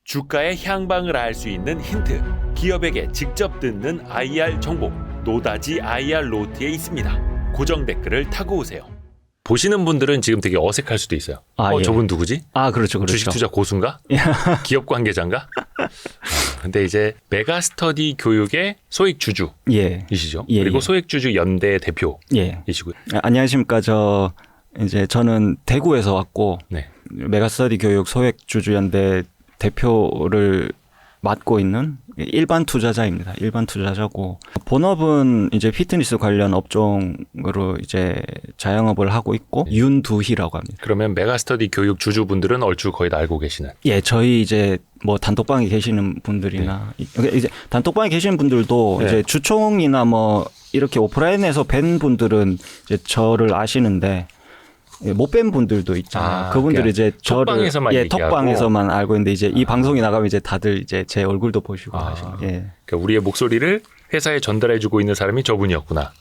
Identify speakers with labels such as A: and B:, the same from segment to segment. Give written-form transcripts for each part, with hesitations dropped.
A: 주가의 향방을 알 수 있는 힌트, 기업에게 직접 듣는 IR 정보, 노다지 IR 노트에 있습니다. 고정 댓글을 타고 오세요. 보시는 분들은 지금 되게 어색할 수도 있어요.
B: 예.
A: 저분 누구지?
B: 그렇죠.
A: 주식 투자 고수인가? 기업 관계자인가? 근데 이제 메가스터디 교육의 소액 주주이시죠. 그리고 소액 주주 연대 대표이시고요.
B: 안녕하십니까. 저는 대구에서 왔고 메가스터디 교육 소액 주주 연대 대표를 맡고 있는 일반 투자자입니다. 일반 투자자고 본업은 이제 피트니스 관련 업종으로 이제 자영업을 하고 있고 윤두희라고 합니다.
A: 그러면 메가스터디 교육 주주분들은 얼추 거의 다 알고 계시는?
B: 저희 이제 뭐 단톡방에 계시는 분들이나 이제 단톡방에 계시는 분들도 이제 주총이나 뭐 이렇게 오프라인에서 뵌 분들은 이제 저를 아시는데 못 뵌 분들도 있잖아요. 그분들이 이제 저를 톡방에서만 알고 있는데 이제 이 방송이 나가면 이제 다들 이제 제 얼굴도 보시고 하시는.
A: 그러니까 우리의 목소리를 회사에 전달해주고 있는 사람이 저분이었구나.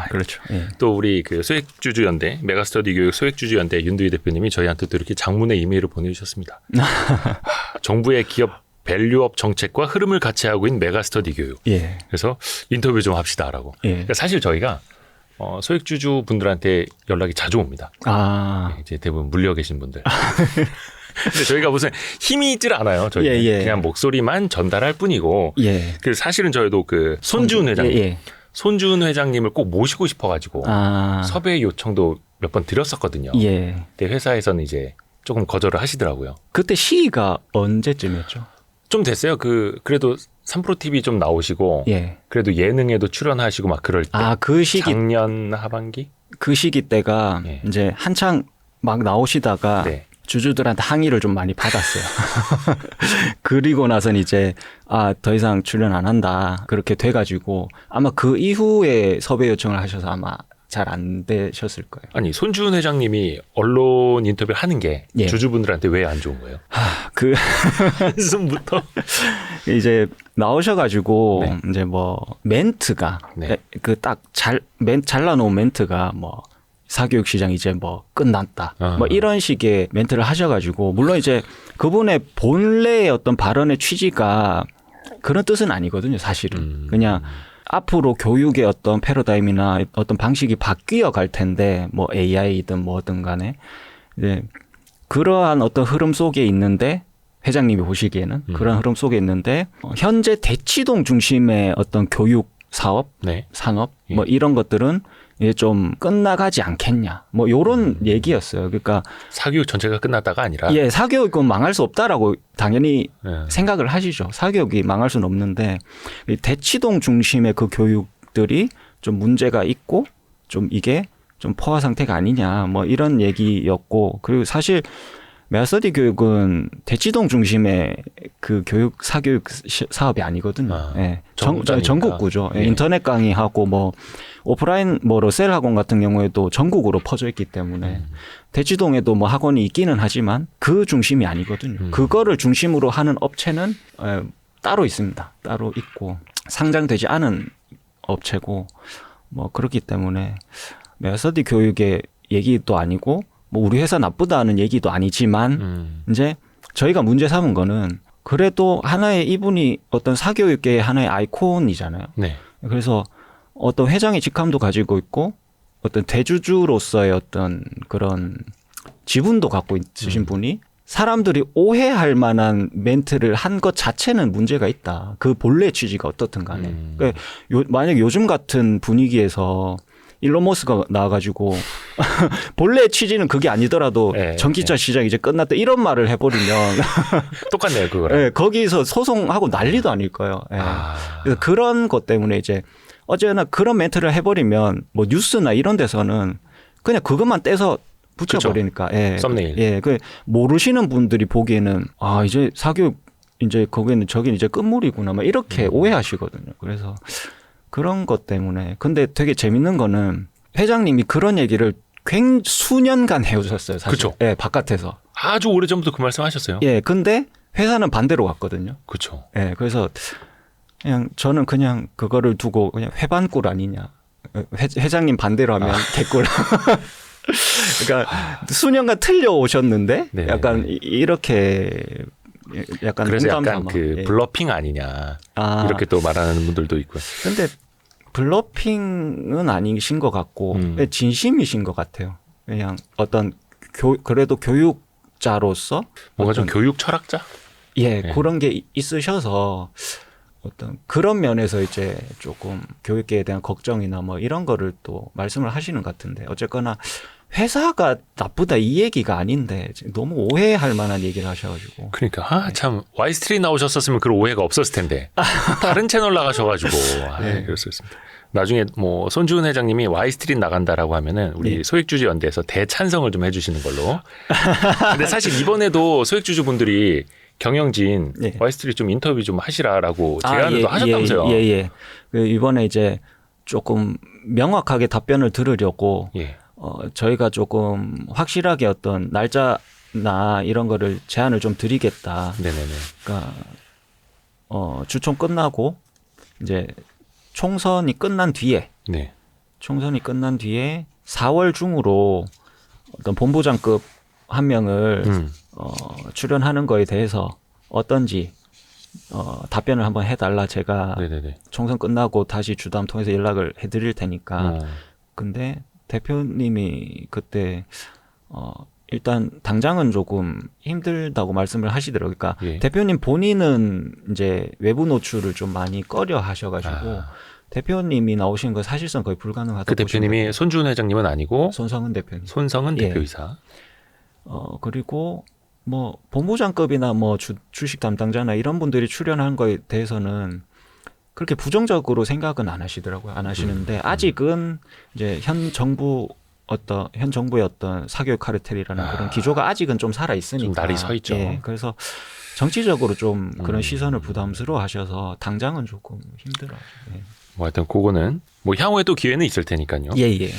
B: 그렇죠.
A: 또 우리 그 소액주주연대 메가스터디 교육 소액주주연대 윤두희 대표님이 저희한테 또 이렇게 장문의 이메일을 보내주셨습니다. 정부의 기업 밸류업 정책과 흐름을 같이 하고 있는 메가스터디 교육. 그래서 인터뷰 좀 합시다라고. 그러니까 사실 저희가 소액주주 분들한테 연락이 자주 옵니다. 이제 대부분 물려 계신 분들. 근데 저희가 무슨 힘이 있질 않아요. 저희 그냥 목소리만 전달할 뿐이고. 그래서 사실은 저희도 그 손주은 회장님, 손주은 회장님을 꼭 모시고 싶어가지고 섭외 요청도 몇 번 드렸었거든요. 근데 회사에서는 이제 조금 거절을 하시더라고요.
B: 그때 시기가 언제쯤이었죠?
A: 좀 됐어요. 그래도 3프로 TV 좀 나오시고 그래도 예능에도 출연하시고 막 그럴 때.
B: 그 시기
A: 작년 하반기?
B: 그 시기 때가 이제 한창 막 나오시다가 주주들한테 항의를 좀 많이 받았어요. 그리고 나서는 이제 더 이상 출연 안 한다. 그렇게 돼가지고 아마 그 이후에 섭외 요청을 하셔서 아마 잘 안 되셨을 거예요.
A: 아니 손주은 회장님이 언론 인터뷰를 하는 게 주주분들한테 왜 안 좋은 거예요? 한숨부터
B: 이제 나오셔가지고 이제 뭐 멘트가 그 딱 잘라놓은 멘트가 뭐 사교육 시장 이제 뭐 끝났다. 뭐 이런 식의 멘트를 하셔가지고 물론 이제 그분의 본래의 어떤 발언의 취지가 그런 뜻은 아니거든요. 사실은 그냥. 앞으로 교육의 어떤 패러다임이나 어떤 방식이 바뀌어 갈 텐데 뭐 AI든 뭐든 간에 이제 그러한 어떤 흐름 속에 있는데 회장님이 보시기에는 그런 흐름 속에 있는데 현재 대치동 중심의 어떤 교육 사업, 산업 뭐 이런 것들은 이제 좀 끝나가지 않겠냐 뭐 이런 얘기였어요. 그러니까
A: 사교육 전체가 끝났다가 아니라
B: 사교육은 망할 수 없다라고 당연히 생각을 하시죠. 사교육이 망할 수는 없는데 대치동 중심의 그 교육들이 좀 문제가 있고 좀 이게 좀 포화 상태가 아니냐 뭐 이런 얘기였고 그리고 사실 메가스터디 교육은 대치동 중심의 그 교육 사교육 사업이 아니거든요. 전국구죠. 인터넷 강의하고 뭐 오프라인 뭐 러셀 학원 같은 경우에도 전국으로 퍼져 있기 때문에 대치동에도 뭐 학원이 있기는 하지만 그 중심이 아니거든요. 그거를 중심으로 하는 업체는 따로 있습니다. 따로 있고 상장되지 않은 업체고 뭐 그렇기 때문에 메가스터디 교육의 얘기도 아니고 뭐 우리 회사 나쁘다는 얘기도 아니지만 이제 저희가 문제 삼은 거는 그래도 하나의 이분이 어떤 사교육계의 하나의 아이콘이잖아요. 그래서 어떤 회장의 직함도 가지고 있고 어떤 대주주로서의 어떤 그런 지분도 갖고 있으신 분이 사람들이 오해할 만한 멘트를 한 것 자체는 문제가 있다. 그 본래 취지가 어떻든 간에. 그러니까 만약 요즘 같은 분위기에서 일론 머스크가 나와가지고 본래 취지는 그게 아니더라도 전기차 시장 이제 끝났다 이런 말을 해버리면
A: 똑같네요 그거랑.
B: 거기서 소송하고 난리도 아닐 거예요. 그래서 그런 것 때문에 이제 어쨌거나 그런 멘트를 해버리면 뭐 뉴스나 이런 데서는 그냥 그것만 떼서 붙여버리니까.
A: 썸네일.
B: 그 모르시는 분들이 보기에는 이제 사교육 이제 거기는 저긴 이제 끝물이구나 막 이렇게 오해하시거든요. 그래서. 그런 것 때문에. 근데 되게 재밌는 거는 회장님이 그런 얘기를 수년간 해오셨어요. 사실.
A: 그렇죠.
B: 바깥에서.
A: 아주 오래전부터 그 말씀 하셨어요.
B: 근데 회사는 반대로 갔거든요.
A: 그렇죠.
B: 그래서 저는 그냥 그거를 두고 그냥 회반꿀 아니냐. 회장님 반대로 하면 개꿀. 그러니까 수년간 틀려 오셨는데 약간 이렇게 약간
A: 그래서
B: 농담
A: 약간
B: 삼아.
A: 그
B: 예.
A: 블러핑 아니냐
B: 아,
A: 이렇게 또 말하는 분들도 있고요.
B: 근데 블러핑은 아니신 것 같고 진심이신 것 같아요. 그냥 어떤 그래도 교육자로서
A: 뭔가
B: 어떤,
A: 좀 교육 철학자?
B: 예,
A: 네.
B: 그런 게 있으셔서 어떤 그런 면에서 이제 조금 교육계에 대한 걱정이나 뭐 이런 거를 또 말씀을 하시는 것 같은데 어쨌거나 회사가 나쁘다 이 얘기가 아닌데 너무 오해할 만한 얘기를 하셔가지고
A: 그러니까 참 와이스트리 나오셨었으면 그런 오해가 없었을 텐데 다른 채널 나가셔가지고
B: 네.
A: 그럴 수 있습니다. 나중에 뭐 손주은 회장님이 와이스트리 나간다라고 하면은 우리
B: 네.
A: 소액주주 연대에서 대찬성을 좀 해주시는 걸로. 근데 사실 이번에도 소액주주 분들이 경영진
B: 네.
A: 와이스트리 좀 인터뷰 좀 하시라라고 제안을 또 하셨다면서요.
B: 예. 그 이번에 이제 조금 명확하게 답변을 들으려고
A: 예.
B: 저희가 조금 확실하게 어떤 날짜나 이런 거를 제안을 좀 드리겠다.
A: 네네네.
B: 그러니까 주총 끝나고 이제 총선이 끝난 뒤에
A: 네.
B: 4월 중으로 어떤 본부장급 한 명을 출연하는 거에 대해서 어떤지 답변을 한번 해달라. 제가
A: 네네네.
B: 총선 끝나고 다시 주담 통해서 연락을 해드릴 테니까. 근데 대표님이 그때 일단 당장은 조금 힘들다고 말씀을 하시더라고요. 그러니까
A: 예.
B: 대표님 본인은 이제 외부 노출을 좀 많이 꺼려 하셔가지고 대표님이 나오시는 거 사실상 거의 불가능하다고
A: 그 대표님이 손주은 회장님은 아니고
B: 손성은 대표님.
A: 손성은
B: 예.
A: 대표이사.
B: 그리고 뭐 본부장급이나 뭐 주식 담당자나 이런 분들이 출연한 거에 대해서는 그렇게 부정적으로 생각은 안 하시더라고요. 안 하시는데 아직은 이제 현 정부의 어떤 사교육 카르텔이라는 그런 기조가 아직은 좀 살아 있으니까.
A: 좀 날이 서 있죠.
B: 예, 그래서 정치적으로 좀 그런 시선을 부담스러워 하셔서 당장은 조금 힘들어요. 예.
A: 뭐 하여튼 그거는 뭐 향후에 또 기회는 있을 테니까요.
B: 예.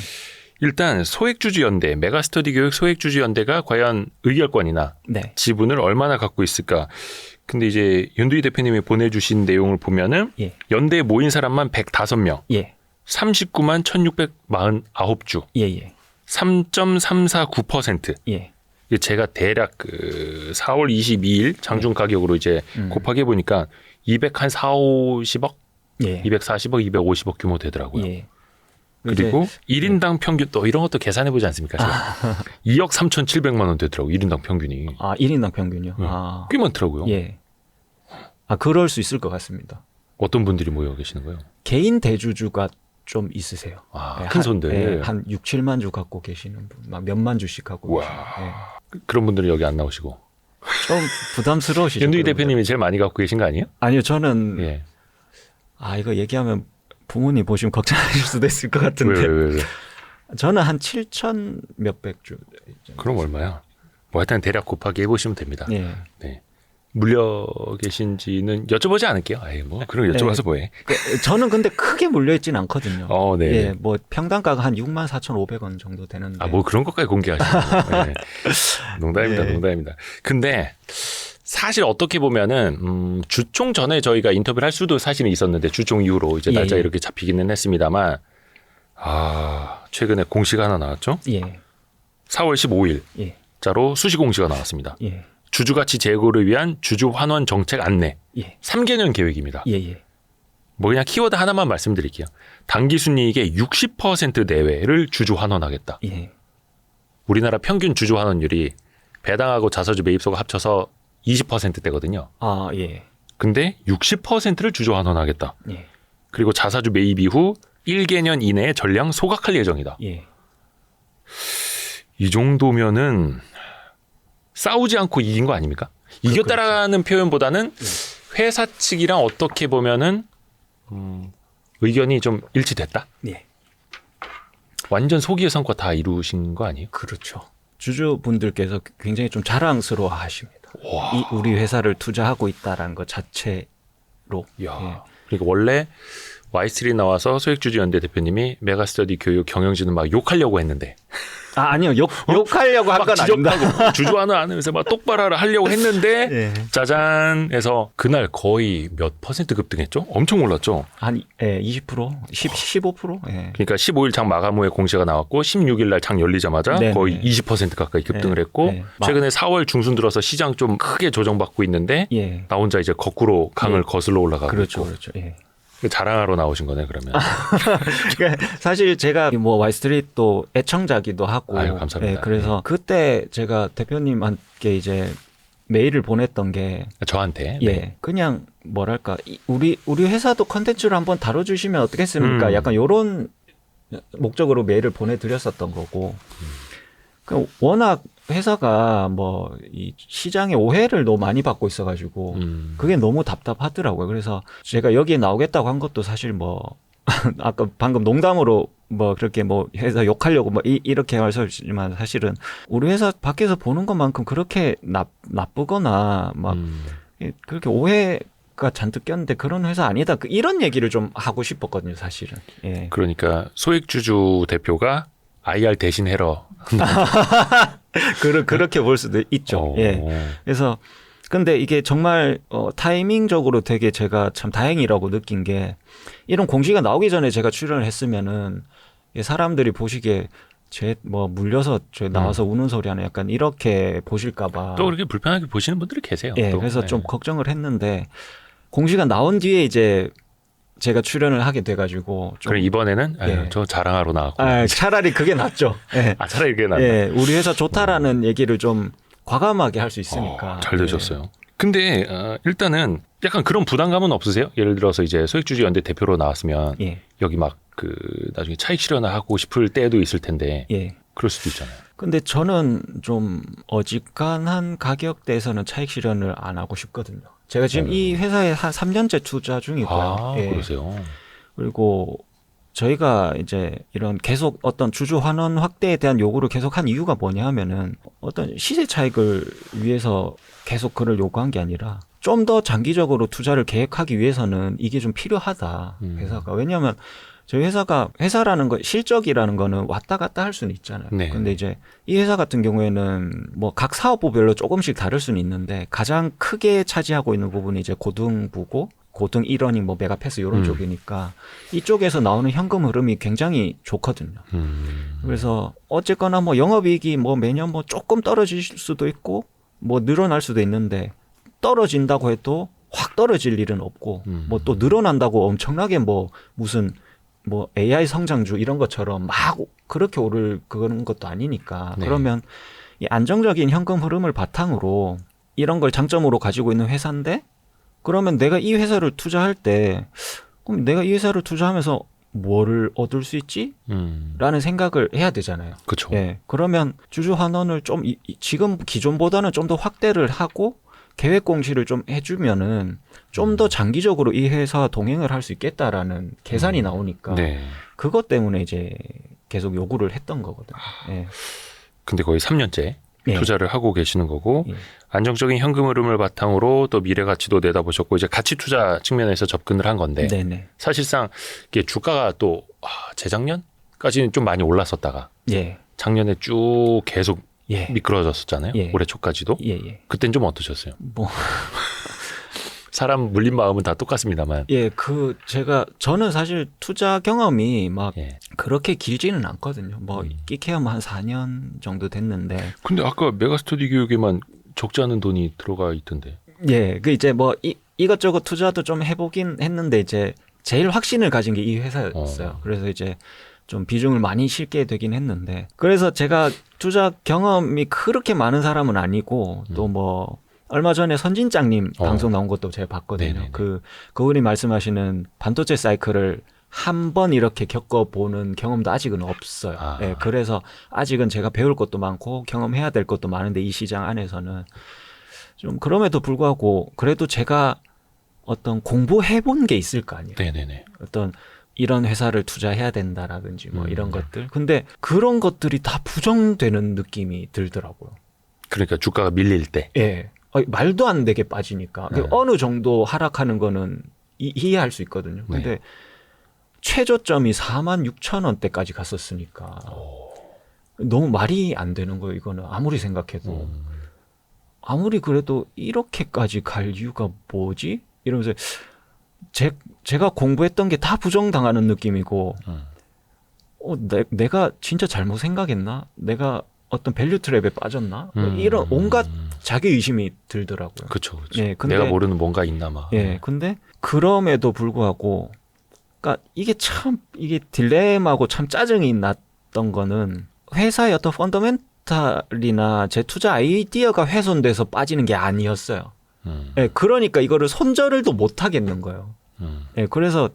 A: 일단 소액주주연대, 메가스터디 교육 소액주주연대가 과연 의결권이나
B: 네.
A: 지분을 얼마나 갖고 있을까. 근데 이제 윤두희 대표님이 보내주신 내용을 보면은
B: 예.
A: 연대에 모인 사람만 105명,
B: 예.
A: 39만 1649주,
B: 예.
A: 3.349%.
B: 예.
A: 이게 제가 대략 그 4월 22일 장중 가격으로 이제 곱하기 해보니까 240억,
B: 예.
A: 240억, 250억 규모 되더라고요.
B: 예.
A: 그리고 1인당 평균 또 이런 것도 계산해 보지 않습니까? 2억 3,700만 원 되더라고요. 1인당 평균이.
B: 1인당 평균요?
A: 꽤 많더라고요.
B: 예. 그럴 수 있을 것 같습니다.
A: 어떤 분들이 모여 계시는 거예요?
B: 개인 대주주가 좀 있으세요.
A: 큰 손들.
B: 한 6, 7만 주 갖고 계시는 분, 막 몇만 주씩 갖고
A: 우와.
B: 계시는.
A: 그런 분들은 여기 안 나오시고.
B: 좀 부담스러우시죠.
A: 윤두희
B: 그런
A: 대표님이 제일 많이 갖고 계신 거 아니에요?
B: 분들. 아니요, 저는
A: 예.
B: 이거 얘기하면 부모님 보시면 걱정하실 수도 있을 것 같은데.
A: 왜?
B: 저는 한 7천 몇백 주.
A: 그럼 얼마야? 뭐 하여튼 대략 곱하기 해보시면 됩니다.
B: 예.
A: 네. 물려 계신지는 여쭤보지 않을게요. 뭐 그럼 여쭤봐서 뭐해?
B: 저는 근데 크게 물려있진 않거든요.
A: 네.
B: 예, 뭐 평당가가 한 64,500원 정도 되는데.
A: 뭐 그런 것까지 공개하시는 네. 농담입니다.
B: 네.
A: 농담입니다. 근데 사실 어떻게 보면은 주총 전에 저희가 인터뷰를 할 수도 사실은 있었는데 주총 이후로 이제 날짜 이렇게 잡히기는 했습니다만 최근에 공시가 하나 나왔죠.
B: 예.
A: 4월 15일
B: 예.
A: 자로 수시 공시가 나왔습니다.
B: 예.
A: 주주가치 제고를 위한 주주 환원 정책 안내.
B: 예.
A: 3개년 계획입니다.
B: 예.
A: 뭐 그냥 키워드 하나만 말씀드릴게요. 당기 순이익의 60% 내외를 주주 환원하겠다.
B: 예.
A: 우리나라 평균 주주 환원율이 배당하고 자사주 매입소가 합쳐서 20%대거든요.
B: 예.
A: 근데 60%를 주주 환원하겠다.
B: 예.
A: 그리고 자사주 매입 이후 1개년 이내에 전량 소각할 예정이다.
B: 예.
A: 이 정도면은 싸우지 않고 이긴 거 아닙니까? 이겼다라는 표현보다는 회사 측이랑 어떻게 보면은 의견이 좀 일치됐다.
B: 예.
A: 완전 소기의 성과 다 이루신 거 아니에요?
B: 그렇죠. 주주분들께서 굉장히 좀 자랑스러워 하십니다. 우리 회사를 투자하고 있다라는 것 자체로.
A: 야,
B: 예.
A: 그러니까 원래 Y3 나와서 소액주주연대 대표님이 메가스터디 교육 경영진을 막 욕하려고 했는데
B: 아니요. 욕하려고 한 건 아닙니다.
A: 지적하고 주주하는 안 하면서 막 똑바로 하려고 했는데
B: 예.
A: 짜잔 해서 그날 거의 몇 퍼센트 급등했죠? 엄청 올랐죠?
B: 한 20%, 15%? 예.
A: 그러니까 15일 장 마감 후에 공시가 나왔고 16일 날 장 열리자마자
B: 네네.
A: 거의 20% 가까이 급등을 했고
B: 네.
A: 최근에 4월 중순 들어서 시장 좀 크게 조정받고 있는데
B: 예.
A: 나 혼자 이제 거꾸로 강을
B: 예.
A: 거슬러 올라가고
B: 그렇죠.
A: 있고
B: 그렇죠. 예.
A: 자랑하러 나오신 거네 그러면.
B: 그러니까 사실 제가 뭐 와이스트리트 애청자기도 하고
A: 아유, 감사합니다.
B: 예, 그래서 그때 제가 대표님한테 이제 메일을 보냈던 게
A: 저한테.
B: 예,
A: 네.
B: 그냥 뭐랄까 우리 회사도 컨텐츠를 한번 다뤄주시면 어떻겠습니까? 약간 요런 목적으로 메일을 보내드렸었던 거고 그 워낙 회사가 뭐 이 시장의 오해를 너무 많이 받고 있어가지고 그게 너무 답답하더라고요. 그래서 제가 여기에 나오겠다고 한 것도 사실 뭐 아까 방금 농담으로 뭐 그렇게 뭐 회사 욕하려고 뭐 이렇게 말씀하셨지만 사실은 우리 회사 밖에서 보는 것만큼 그렇게 나쁘거나 막 그렇게 오해가 잔뜩 꼈는데 그런 회사 아니다. 이런 얘기를 좀 하고 싶었거든요, 사실은. 예.
A: 그러니까 소액주주 대표가 IR 대신 해러.
B: 그렇게 볼 수도 있죠. 예. 그래서 근데 이게 정말 타이밍적으로 되게 제가 참 다행이라고 느낀 게 이런 공시가 나오기 전에 제가 출연을 했으면은 사람들이 보시기에 쟤 뭐 물려서 저 나와서 우는 소리 하는 약간 이렇게 보실까봐
A: 또 그렇게 불편하게 보시는 분들이 계세요.
B: 예.
A: 또.
B: 그래서
A: 네.
B: 좀 걱정을 했는데 공시가 나온 뒤에 이제 제가 출연을 하게 돼가지고 좀
A: 그럼 이번에는 아유,
B: 예.
A: 저 자랑하러 나왔고.
B: 차라리 그게 낫죠. 예.
A: 차라리 이게 낫다.
B: 예. 우리 회사 좋다라는 얘기를 좀 과감하게 할 수 있으니까.
A: 잘 되셨어요. 근데 일단은 약간 그런 부담감은 없으세요? 예를 들어서 이제 소액주주연대 대표로 나왔으면
B: 예.
A: 여기 막 그 나중에 차익 실현을 하고 싶을 때도 있을 텐데
B: 예.
A: 그럴 수도 있잖아요.
B: 근데 저는 좀 어지간한 가격대에서는 차익 실현을 안 하고 싶거든요. 제가 지금 이 회사에 한 3년째 투자 중이고요. 예.
A: 그러세요.
B: 그리고 저희가 이제 이런 계속 어떤 주주 환원 확대에 대한 요구를 계속 한 이유가 뭐냐 하면은 어떤 시세 차익을 위해서 계속 그걸 요구한 게 아니라 좀 더 장기적으로 투자를 계획하기 위해서는 이게 좀 필요하다. 회사가. 왜냐하면 저희 회사라는 거, 실적이라는 거는 왔다 갔다 할 수는 있잖아요.
A: 네.
B: 근데 이제 이 회사 같은 경우에는 뭐 각 사업부별로 조금씩 다를 수는 있는데 가장 크게 차지하고 있는 부분이 이제 고등부고 고등 1원이 뭐 메가패스 이런 쪽이니까 이쪽에서 나오는 현금 흐름이 굉장히 좋거든요. 그래서 어쨌거나 뭐 영업이익이 뭐 매년 뭐 조금 떨어질 수도 있고 뭐 늘어날 수도 있는데 떨어진다고 해도 확 떨어질 일은 없고 뭐 또 늘어난다고 엄청나게 뭐 무슨 뭐 AI 성장주 이런 것처럼 막 그렇게 오를 그런 것도 아니니까
A: 네.
B: 그러면 이 안정적인 현금 흐름을 바탕으로 이런 걸 장점으로 가지고 있는 회사인데 그러면 내가 이 회사를 투자할 때 그럼 내가 이 회사를 투자하면서 뭐를 얻을 수 있지? 라는 생각을 해야 되잖아요.
A: 그렇죠.
B: 예. 그러면 주주 환원을 좀 지금 기존보다는 좀 더 확대를 하고 계획 공시를 좀 해주면은 좀 더 장기적으로 이 회사와 동행을 할 수 있겠다라는 계산이 나오니까
A: 네.
B: 그것 때문에 이제 계속 요구를 했던 거거든요. 예.
A: 근데 거의 3년째
B: 예.
A: 투자를 하고 계시는 거고
B: 예.
A: 안정적인 현금 흐름을 바탕으로 또 미래 가치도 내다보셨고 이제 가치 투자 측면에서 접근을 한 건데
B: 네네.
A: 사실상 이게 주가가 또 재작년까지는 좀 많이 올랐었다가
B: 예.
A: 작년에 쭉 계속
B: 예.
A: 미끄러졌었잖아요.
B: 예.
A: 올해 초까지도.
B: 예. 예.
A: 그땐 좀 어떠셨어요?
B: 뭐
A: 사람 물린 마음은 다 똑같습니다만.
B: 예, 저는 사실 투자 경험이 막
A: 예.
B: 그렇게 길지는 않거든요. 뭐 끼케하면 한 4년 정도 됐는데.
A: 근데 아까 메가스터디 교육에만 적지 않은 돈이 들어가 있던데.
B: 예, 그 이제 뭐 이것저것 투자도 좀 해보긴 했는데 이제 제일 확신을 가진 게 이 회사였어요. 그래서 이제 좀 비중을 많이 실게 되긴 했는데. 그래서 제가 투자 경험이 그렇게 많은 사람은 아니고 또 뭐 얼마 전에 선진장님 방송 나온 것도 제가 봤거든요.
A: 네네네.
B: 그분이 말씀하시는 반도체 사이클을 한 번 이렇게 겪어보는 경험도 아직은 없어요. 예, 그래서 아직은 제가 배울 것도 많고 경험해야 될 것도 많은데 이 시장 안에서는 좀 그럼에도 불구하고 그래도 제가 어떤 공부해본 게 있을 거 아니에요.
A: 네네네.
B: 어떤 이런 회사를 투자해야 된다라든지 뭐 이런 것들. 근데 그런 것들이 다 부정되는 느낌이 들더라고요.
A: 그러니까 주가가 밀릴 때.
B: 예. 말도 안 되게 빠지니까. 어느 정도 하락하는 거는 이해할 수 있거든요. 근데 최저점이 46,000원대까지 갔었으니까 너무 말이 안 되는 거예요. 이거는 아무리 생각해도 아무리 그래도 이렇게까지 갈 이유가 뭐지? 이러면서 제가 공부했던 게 다 부정당하는 느낌이고 내가 진짜 잘못 생각했나? 내가 어떤 밸류 트랩에 빠졌나? 이런 온갖 자기 의심이 들더라고요.
A: 그렇죠.
B: 예, 근데,
A: 내가 모르는 뭔가 있나 마.
B: 예, 근데 그럼에도 불구하고, 그러니까 이게 딜레마고 참 짜증이 났던 거는 회사의 어떤 펀더멘탈이나 제 투자 아이디어가 훼손돼서 빠지는 게 아니었어요. 예, 그러니까 이거를 손절을 또 못 하겠는 거예요. 예, 그래서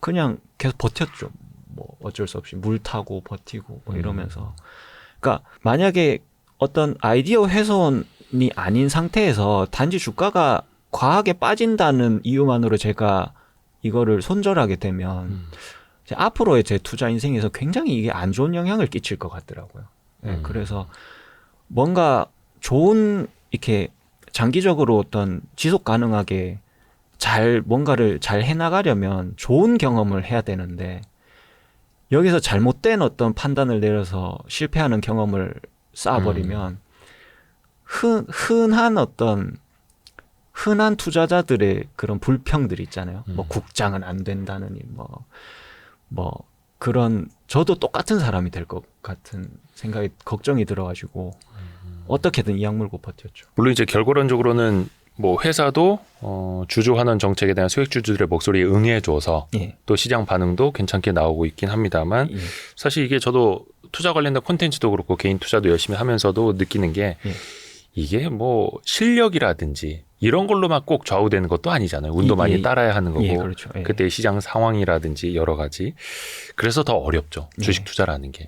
B: 그냥 계속 버텼죠. 뭐 어쩔 수 없이 물 타고 버티고 뭐 이러면서. 그러니까 만약에 어떤 아이디어 훼손이 아닌 상태에서 단지 주가가 과하게 빠진다는 이유만으로 제가 이거를 손절하게 되면 앞으로의 제 투자 인생에서 굉장히 이게 안 좋은 영향을 끼칠 것 같더라고요. 네, 그래서 뭔가 좋은 이렇게 장기적으로 어떤 지속 가능하게 뭔가를 잘 해나가려면 좋은 경험을 해야 되는데 여기서 잘못된 어떤 판단을 내려서 실패하는 경험을 쌓아버리면 흔한 투자자들의 그런 불평들 있잖아요. 뭐 국장은 안 된다느니 뭐 그런 저도 똑같은 사람이 될 것 같은 생각이 걱정이 들어가지고 어떻게든 이 약물고 버텼죠.
A: 물론 이제 결과론적으로는 뭐 회사도 주주 환원 정책에 대한 소액주주들의 목소리에 응해줘서
B: 예.
A: 또 시장 반응도 괜찮게 나오고 있긴 합니다만
B: 예.
A: 사실 이게 저도 투자 관련된 콘텐츠도 그렇고 개인 투자도 열심히 하면서도 느끼는 게
B: 예.
A: 이게 뭐 실력이라든지 이런 걸로만 꼭 좌우되는 것도 아니잖아요. 운도 많이 따라야 하는 거고
B: 예, 그렇죠. 예.
A: 그때 시장 상황이라든지 여러 가지 그래서 더 어렵죠. 주식 투자라는 게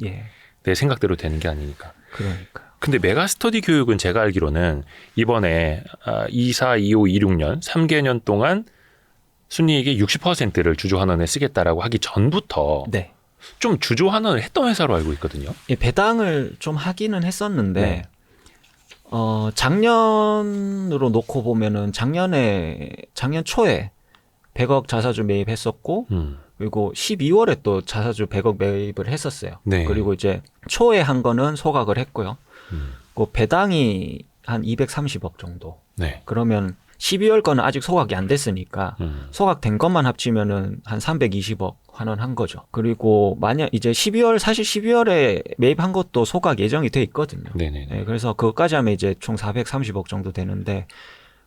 A: 내 생각대로 되는 게 아니니까.
B: 그러니까.
A: 근데 메가스터디 교육은 제가 알기로는 이번에 24, 25, 26년 3개년 동안 순이익의 60%를 주주환원에 쓰겠다라고 하기 전부터
B: 네.
A: 좀 주주환원을 했던 회사로 알고 있거든요.
B: 예, 배당을 좀 하기는 했었는데
A: 네.
B: 작년으로 놓고 보면은 작년 초에 100억 자사주 매입했었고 그리고 12월에 또 자사주 100억 매입을 했었어요.
A: 네.
B: 그리고 이제 초에 한 거는 소각을 했고요. 그 배당이 한 230억 정도.
A: 네.
B: 그러면 12월 거는 아직 소각이 안 됐으니까 소각된 것만 합치면은 한 320억 환원한 거죠. 그리고 만약 이제 사실 12월에 매입한 것도 소각 예정이 돼 있거든요.
A: 네네.
B: 네, 그래서 그것까지 하면 이제 총 430억 정도 되는데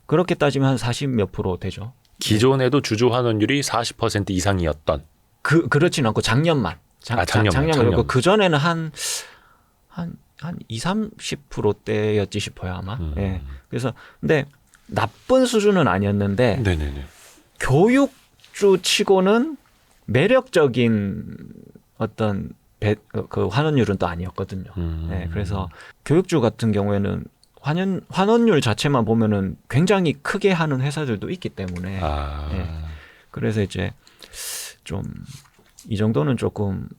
B: 그렇게 따지면 한 40 몇 프로 되죠.
A: 기존에도 주주환원율이 40% 이상이었던.
B: 그렇진 않고 작년만. 작년만. 그 전에는 한 20-30%대였지 싶어요 아마. 예. 그래서 근데 나쁜 수준은 아니었는데
A: 네네네.
B: 교육주 치고는 매력적인 어떤 그 환원율은 또 아니었거든요. 예. 그래서 교육주 같은 경우에는 환원율 자체만 보면은 굉장히 크게 하는 회사들도 있기 때문에. 예. 그래서 이제 좀 이 정도는 조금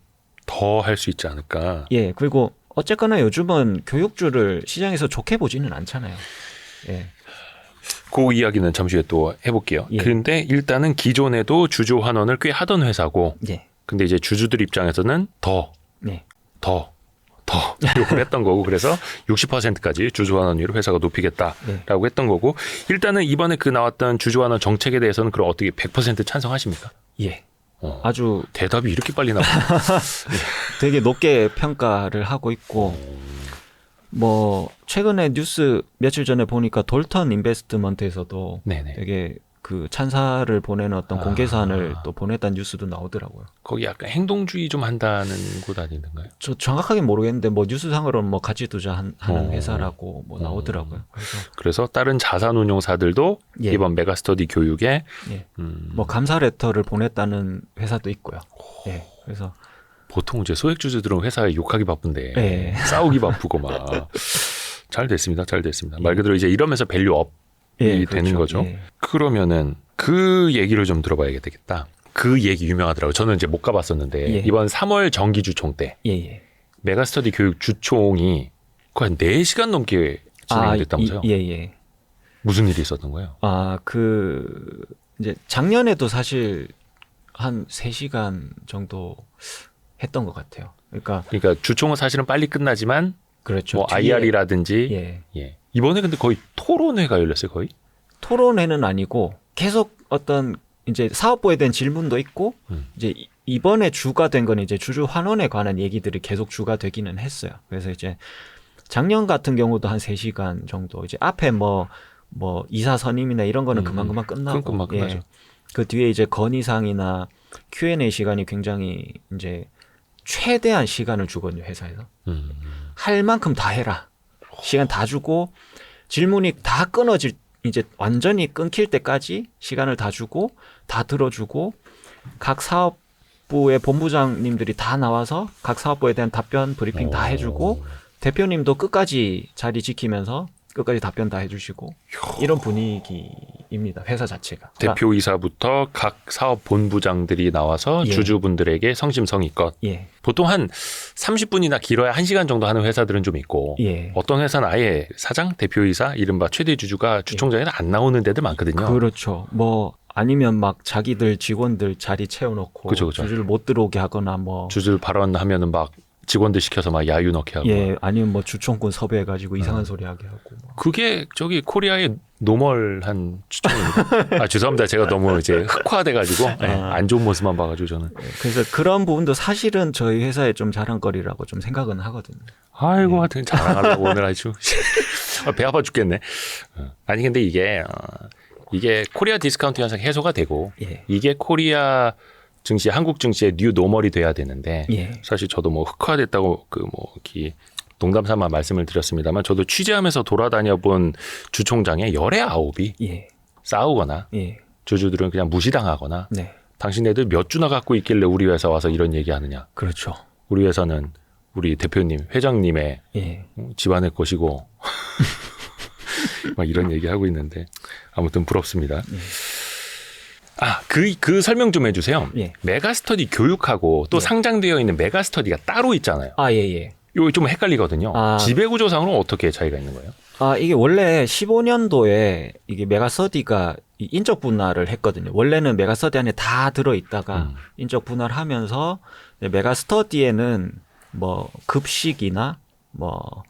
A: 더 할 수 있지 않을까.
B: 예. 그리고 어쨌거나 요즘은 교육주를 시장에서 좋게 보지는 않잖아요. 예.
A: 그 이야기는 잠시 후에 또 해볼게요.
B: 예.
A: 그런데 일단은 기존에도 주주 환원을 꽤 하던 회사고,
B: 예.
A: 근데 이제 주주들 입장에서는 더 요구를 했던 거고, 그래서 60%까지 주주 환원율을 회사가 높이겠다라고 했던 거고, 일단은 이번에 그 나왔던 주주 환원 정책에 대해서는 그럼 어떻게 100% 찬성하십니까?
B: 예. 아주
A: 대답이 이렇게 빨리 나와요.
B: 되게 높게 평가를 하고 있고 뭐 최근에 뉴스 며칠 전에 보니까 돌턴 인베스트먼트에서도
A: 네네.
B: 되게 그 찬사를 보내는 어떤 공개 사안을 또 보냈다는 뉴스도 나오더라고요.
A: 거기 약간 행동주의 좀 한다는 곳 아닌가요?
B: 저 정확하게 모르겠는데 뭐 뉴스상으로는 뭐 가치 투자하는 회사라고 뭐 나오더라고요.
A: 그래서 다른 자산운용사들도
B: 예.
A: 이번 메가스터디 교육에
B: 예. 뭐 감사 레터를 보냈다는 회사도 있고요. 예. 그래서
A: 보통 이제 소액주주들은 회사에 욕하기 바쁜데
B: 예.
A: 싸우기 바쁘고 막 잘 됐습니다. 말 그대로 이제 이러면서 밸류업이 되는
B: 그렇죠.
A: 거죠.
B: 예.
A: 그러면은 그 얘기를 좀 들어봐야 되겠다. 그 얘기 유명하더라고요. 저는 이제 못 가봤었는데
B: 예.
A: 이번 3월 정기주총 때
B: 예.
A: 메가스터디 교육 주총이 거의 한 4시간 넘게 진행됐다면서요?
B: 예.
A: 무슨 일이 있었던 거예요?
B: 이제 작년에도 사실 한 3시간 정도 했던 것 같아요. 그러니까
A: 주총은 사실은 빨리 끝나지만
B: 그렇죠.
A: 뭐
B: 뒤에,
A: IR이라든지
B: 예.
A: 이번에 근데 거의 토론회가 열렸어요, 거의.
B: 토론회는 아니고 계속 어떤 이제 사업부에 대한 질문도 있고 이제 이번에 주가 된 건 이제 주주 환원에 관한 얘기들이 계속 주가 되기는 했어요. 그래서 이제 작년 같은 경우도 한 3시간 정도 이제 앞에 뭐 이사 선임이나 이런 거는 금방 끝나고
A: 금방 끝나죠.
B: 그 뒤에 이제 건의사항이나 Q&A 시간이 굉장히 이제 최대한 시간을 주거든요, 회사에서. 할 만큼 다 해라. 시간 다 주고 질문이 다 끊어질 이제 완전히 끊길 때까지 시간을 다 주고 다 들어주고 각 사업부의 본부장님들이 다 나와서 각 사업부에 대한 답변 브리핑 다 해주고 대표님도 끝까지 자리 지키면서 끝까지 답변 다 해주시고 이런 분위기입니다. 회사 자체가.
A: 대표이사부터 각 사업 본부장들이 나와서
B: 예.
A: 주주분들에게 성심성의껏
B: 예.
A: 보통 한 30분이나 길어야 1시간 정도 하는 회사들은 좀 있고
B: 예.
A: 어떤 회사는 아예 사장, 대표이사, 이른바 최대 주주가 주총장에는 안 나오는 데들 많거든요.
B: 그렇죠. 뭐 아니면 막 자기들 직원들 자리 채워놓고
A: 그쵸.
B: 주주를 못 들어오게 하거나 뭐
A: 주주 발언하면은 막 직원들 시켜서 막 야유 넣게 하고.
B: 예, 아니면 뭐 주총권 섭외해가지고 이상한 소리 하게 하고. 뭐.
A: 그게 저기 코리아의 노멀한 주총입니다. 죄송합니다. 제가 너무 이제 흑화돼가지고 안 좋은 모습만 봐가지고 저는.
B: 그래서 그런 부분도 사실은 저희 회사의 좀 자랑거리라고 좀 생각은 하거든요.
A: 아이고 하여튼 자랑하려고 오늘 아주 배 아파 죽겠네. 아니 근데 이게 코리아 디스카운트 현상 해소가 되고
B: 예.
A: 이게 코리아 증시, 한국 증시의 뉴 노멀이 돼야 되는데
B: 예.
A: 사실 저도 뭐 흑화됐다고 농담삼아 말씀을 드렸습니다만 저도 취재하면서 돌아다녀 본 주총장의 열의 9이
B: 예.
A: 싸우거나
B: 예.
A: 주주들은 그냥 무시당하거나
B: 네.
A: 당신네들 몇 주나 갖고 있길래 우리 회사 와서 이런 얘기하느냐.
B: 그렇죠.
A: 우리 회사는 우리 대표님, 회장님의
B: 예.
A: 집안의 것이고 막 이런 얘기하고 있는데 아무튼 부럽습니다. 그 설명 좀 해주세요.
B: 예.
A: 메가스터디 교육하고 또
B: 예.
A: 상장되어 있는 메가스터디가 따로 있잖아요.
B: 예.
A: 이거 좀 헷갈리거든요.
B: 아.
A: 지배구조상으로는 어떻게 차이가 있는 거예요?
B: 이게 원래 15년도에 이게 메가스터디가 인적 분할을 했거든요. 원래는 메가스터디 안에 다 들어있다가 인적 분할을 하면서 메가스터디에는 뭐 급식이나 뭐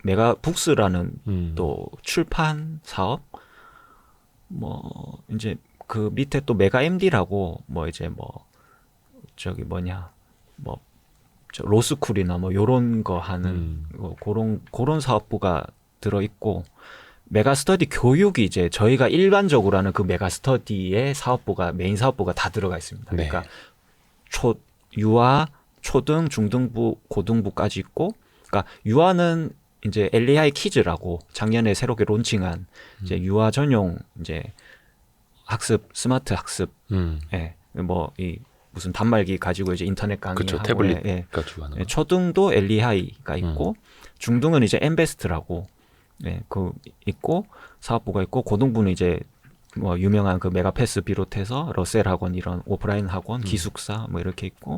B: 메가북스라는 또 출판 사업 뭐 이제 그 밑에 또 메가 MD라고 뭐 이제 뭐 저기 뭐냐 뭐 저 로스쿨이나 뭐 요런 거 하는 뭐 그런 사업부가 들어 있고 메가스터디 교육이 이제 저희가 일반적으로 하는 그 메가스터디의 사업부가 메인 사업부가 다 들어가 있습니다.
A: 네.
B: 그러니까 유아, 초등, 중등부, 고등부까지 있고 그러니까 유아는 이제 LAI 키즈라고 작년에 새롭게 론칭한 이제 유아 전용 이제 학습 스마트 학습 예. 뭐 이 무슨 단말기 가지고 이제 인터넷 강의하고
A: 그렇죠. 태블릿 가지고 하는 거.
B: 초등도 엘리하이가 있고 중등은 이제 엠베스트라고 그 있고 사업부가 있고 고등부는 이제 뭐 유명한 그 메가패스 비롯해서 러셀 학원 이런 오프라인 학원 기숙사 뭐 이렇게 있고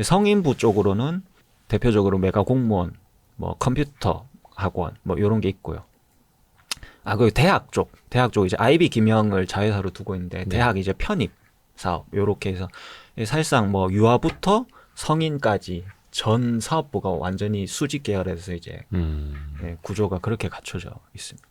B: 성인부 쪽으로는 대표적으로 메가 공무원 뭐 컴퓨터 학원 뭐 이런 게 있고요. 그 대학 쪽 이제 아이비 김영을 자회사로 두고 있는데 대학 이제 편입 사업 요렇게 해서 사실상 뭐 유아부터 성인까지 전 사업부가 완전히 수직 계열에서 이제 구조가 그렇게 갖춰져 있습니다.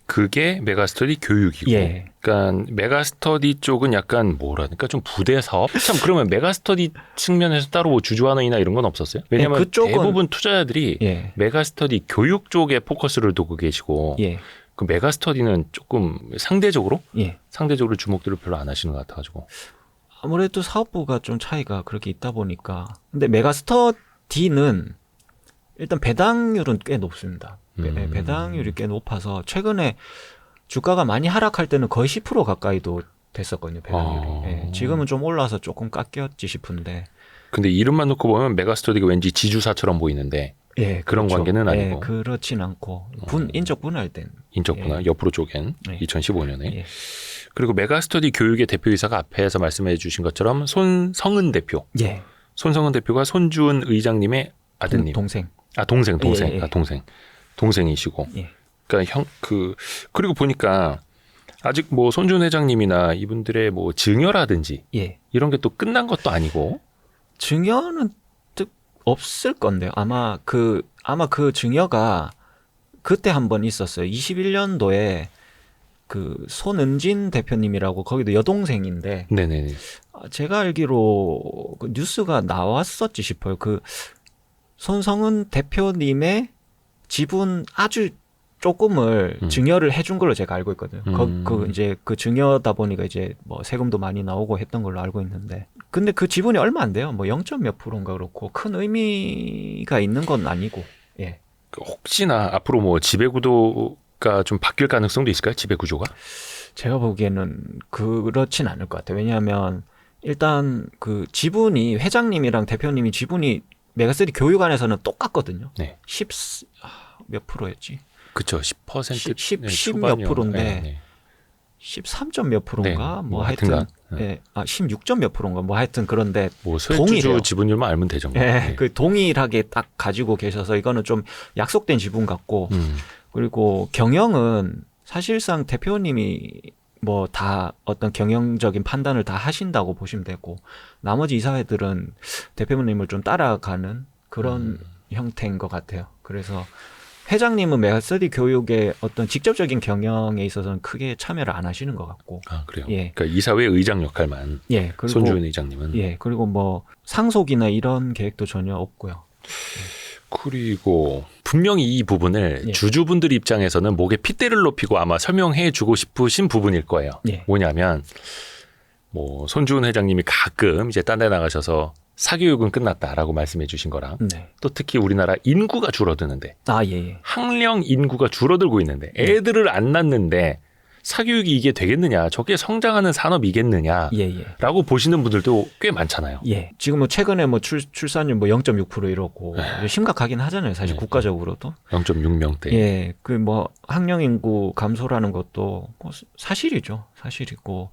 A: 그게 메가스터디 교육이고,
B: 예.
A: 그러니까 메가스터디 쪽은 약간 뭐라니까 좀 부대 사업. 참 그러면 메가스터디 측면에서 따로 뭐 주주환원이나 이런 건 없었어요? 왜냐하면
B: 그쪽은,
A: 대부분 투자자들이
B: 예.
A: 메가스터디 교육 쪽에 포커스를 두고 계시고,
B: 예.
A: 그 메가스터디는 조금 상대적으로
B: 예.
A: 주목들을 별로 안 하시는 것 같아가지고.
B: 아무래도 사업부가 좀 차이가 그렇게 있다 보니까. 근데 메가스터디는 일단 배당률은 꽤 높습니다. 배당률이 꽤 높아서 최근에 주가가 많이 하락할 때는 거의 10% 가까이도 됐었거든요. 배당률이. 지금은 좀 올라서 조금 깎였지 싶은데.
A: 근데 이름만 놓고 보면 메가스터디가 왠지 지주사처럼 보이는데 그런
B: 그렇죠.
A: 관계는 아니고.
B: 그렇진 않고 인적 분할된.
A: 인적 분할 옆으로 쪼갠 2015년에.
B: 예.
A: 그리고 메가스터디 교육의 대표이사가 앞에서 말씀해 주신 것처럼 손성은 대표.
B: 예.
A: 손성은 대표가 손주은 의장님의 아드님.
B: 동생.
A: 동생.
B: 예.
A: 동생이시고.
B: 예.
A: 그러니까 그리고 보니까 아직 뭐 손준 회장님이나 이분들의 뭐 증여라든지
B: 예.
A: 이런 게 또 끝난 것도 아니고.
B: 증여는 없을 건데요. 아마 그 증여가 그때 한번 있었어요. 21년도에 그 손은진 대표님이라고 거기도 여동생인데
A: 네네네.
B: 제가 알기로 그 뉴스가 나왔었지 싶어요. 그 손성은 대표님의 지분 아주 조금을 증여를 해준 걸로 제가 알고 있거든요. 그 이제 그 증여다 보니까 이제 뭐 세금도 많이 나오고 했던 걸로 알고 있는데, 근데 그 지분이 얼마 안 돼요. 뭐 0. 몇 %인가 그렇고 큰 의미가 있는 건 아니고. 예.
A: 혹시나 앞으로 뭐 지배구도가 좀 바뀔 가능성도 있을까요? 지배구조가?
B: 제가 보기에는 그렇진 않을 것 같아요. 왜냐하면 일단 그 지분이 회장님이랑 대표님이 지분이 메가스터디 교육안에서는 똑같거든요.
A: 네.
B: 몇 %였지?
A: 그쵸. 10%
B: 10 몇 %인데
A: 네, 네.
B: 13점 몇 %인가?
A: 네,
B: 뭐
A: 하여튼간.
B: 하여튼 16점 몇 %인가? 뭐 하여튼 그런데
A: 뭐 소액주주
B: 동일해요.
A: 지분율만 알면 되죠. 뭐.
B: 네, 그 동일하게 딱 가지고 계셔서 이거는 좀 약속된 지분 같고, 그리고 경영은 사실상 대표님이 뭐 다 어떤 경영적인 판단을 다 하신다고 보시면 되고, 나머지 이사회들은 대표님을 좀 따라가는 그런 형태인 것 같아요. 그래서 회장님은 메가스터디 교육의 어떤 직접적인 경영에 있어서는 크게 참여를 안 하시는 것 같고.
A: 아, 그래요?
B: 예.
A: 그러니까 이사회 의장 역할만.
B: 예. 그리고
A: 손주은 의장님은.
B: 예. 그리고 뭐 상속이나 이런 계획도 전혀 없고요.
A: 그리고 분명히 이 부분을
B: 예.
A: 주주분들 입장에서는 목에 핏대를 높이고 아마 설명해 주고 싶으신 부분일 거예요.
B: 예.
A: 뭐냐면 뭐 손주은 회장님이 가끔 이제 딴 데 나가셔서 사교육은 끝났다라고 말씀해 주신 거랑
B: 네.
A: 또 특히 우리나라 인구가 줄어드는데
B: 아, 예.
A: 학령 인구가 줄어들고 있는데 애들을 안 낳는데 사교육이 이게 되겠느냐, 저게 성장하는 산업이겠느냐
B: 예, 예.
A: 라고 보시는 분들도 꽤 많잖아요.
B: 예. 지금 뭐 최근에 뭐 출산율 뭐 0.6% 이러고 심각하긴 하잖아요. 사실
A: 네.
B: 국가적으로도.
A: 0.6명대.
B: 예. 그 뭐 학령 인구 감소라는 것도 뭐 사실이죠. 사실이고.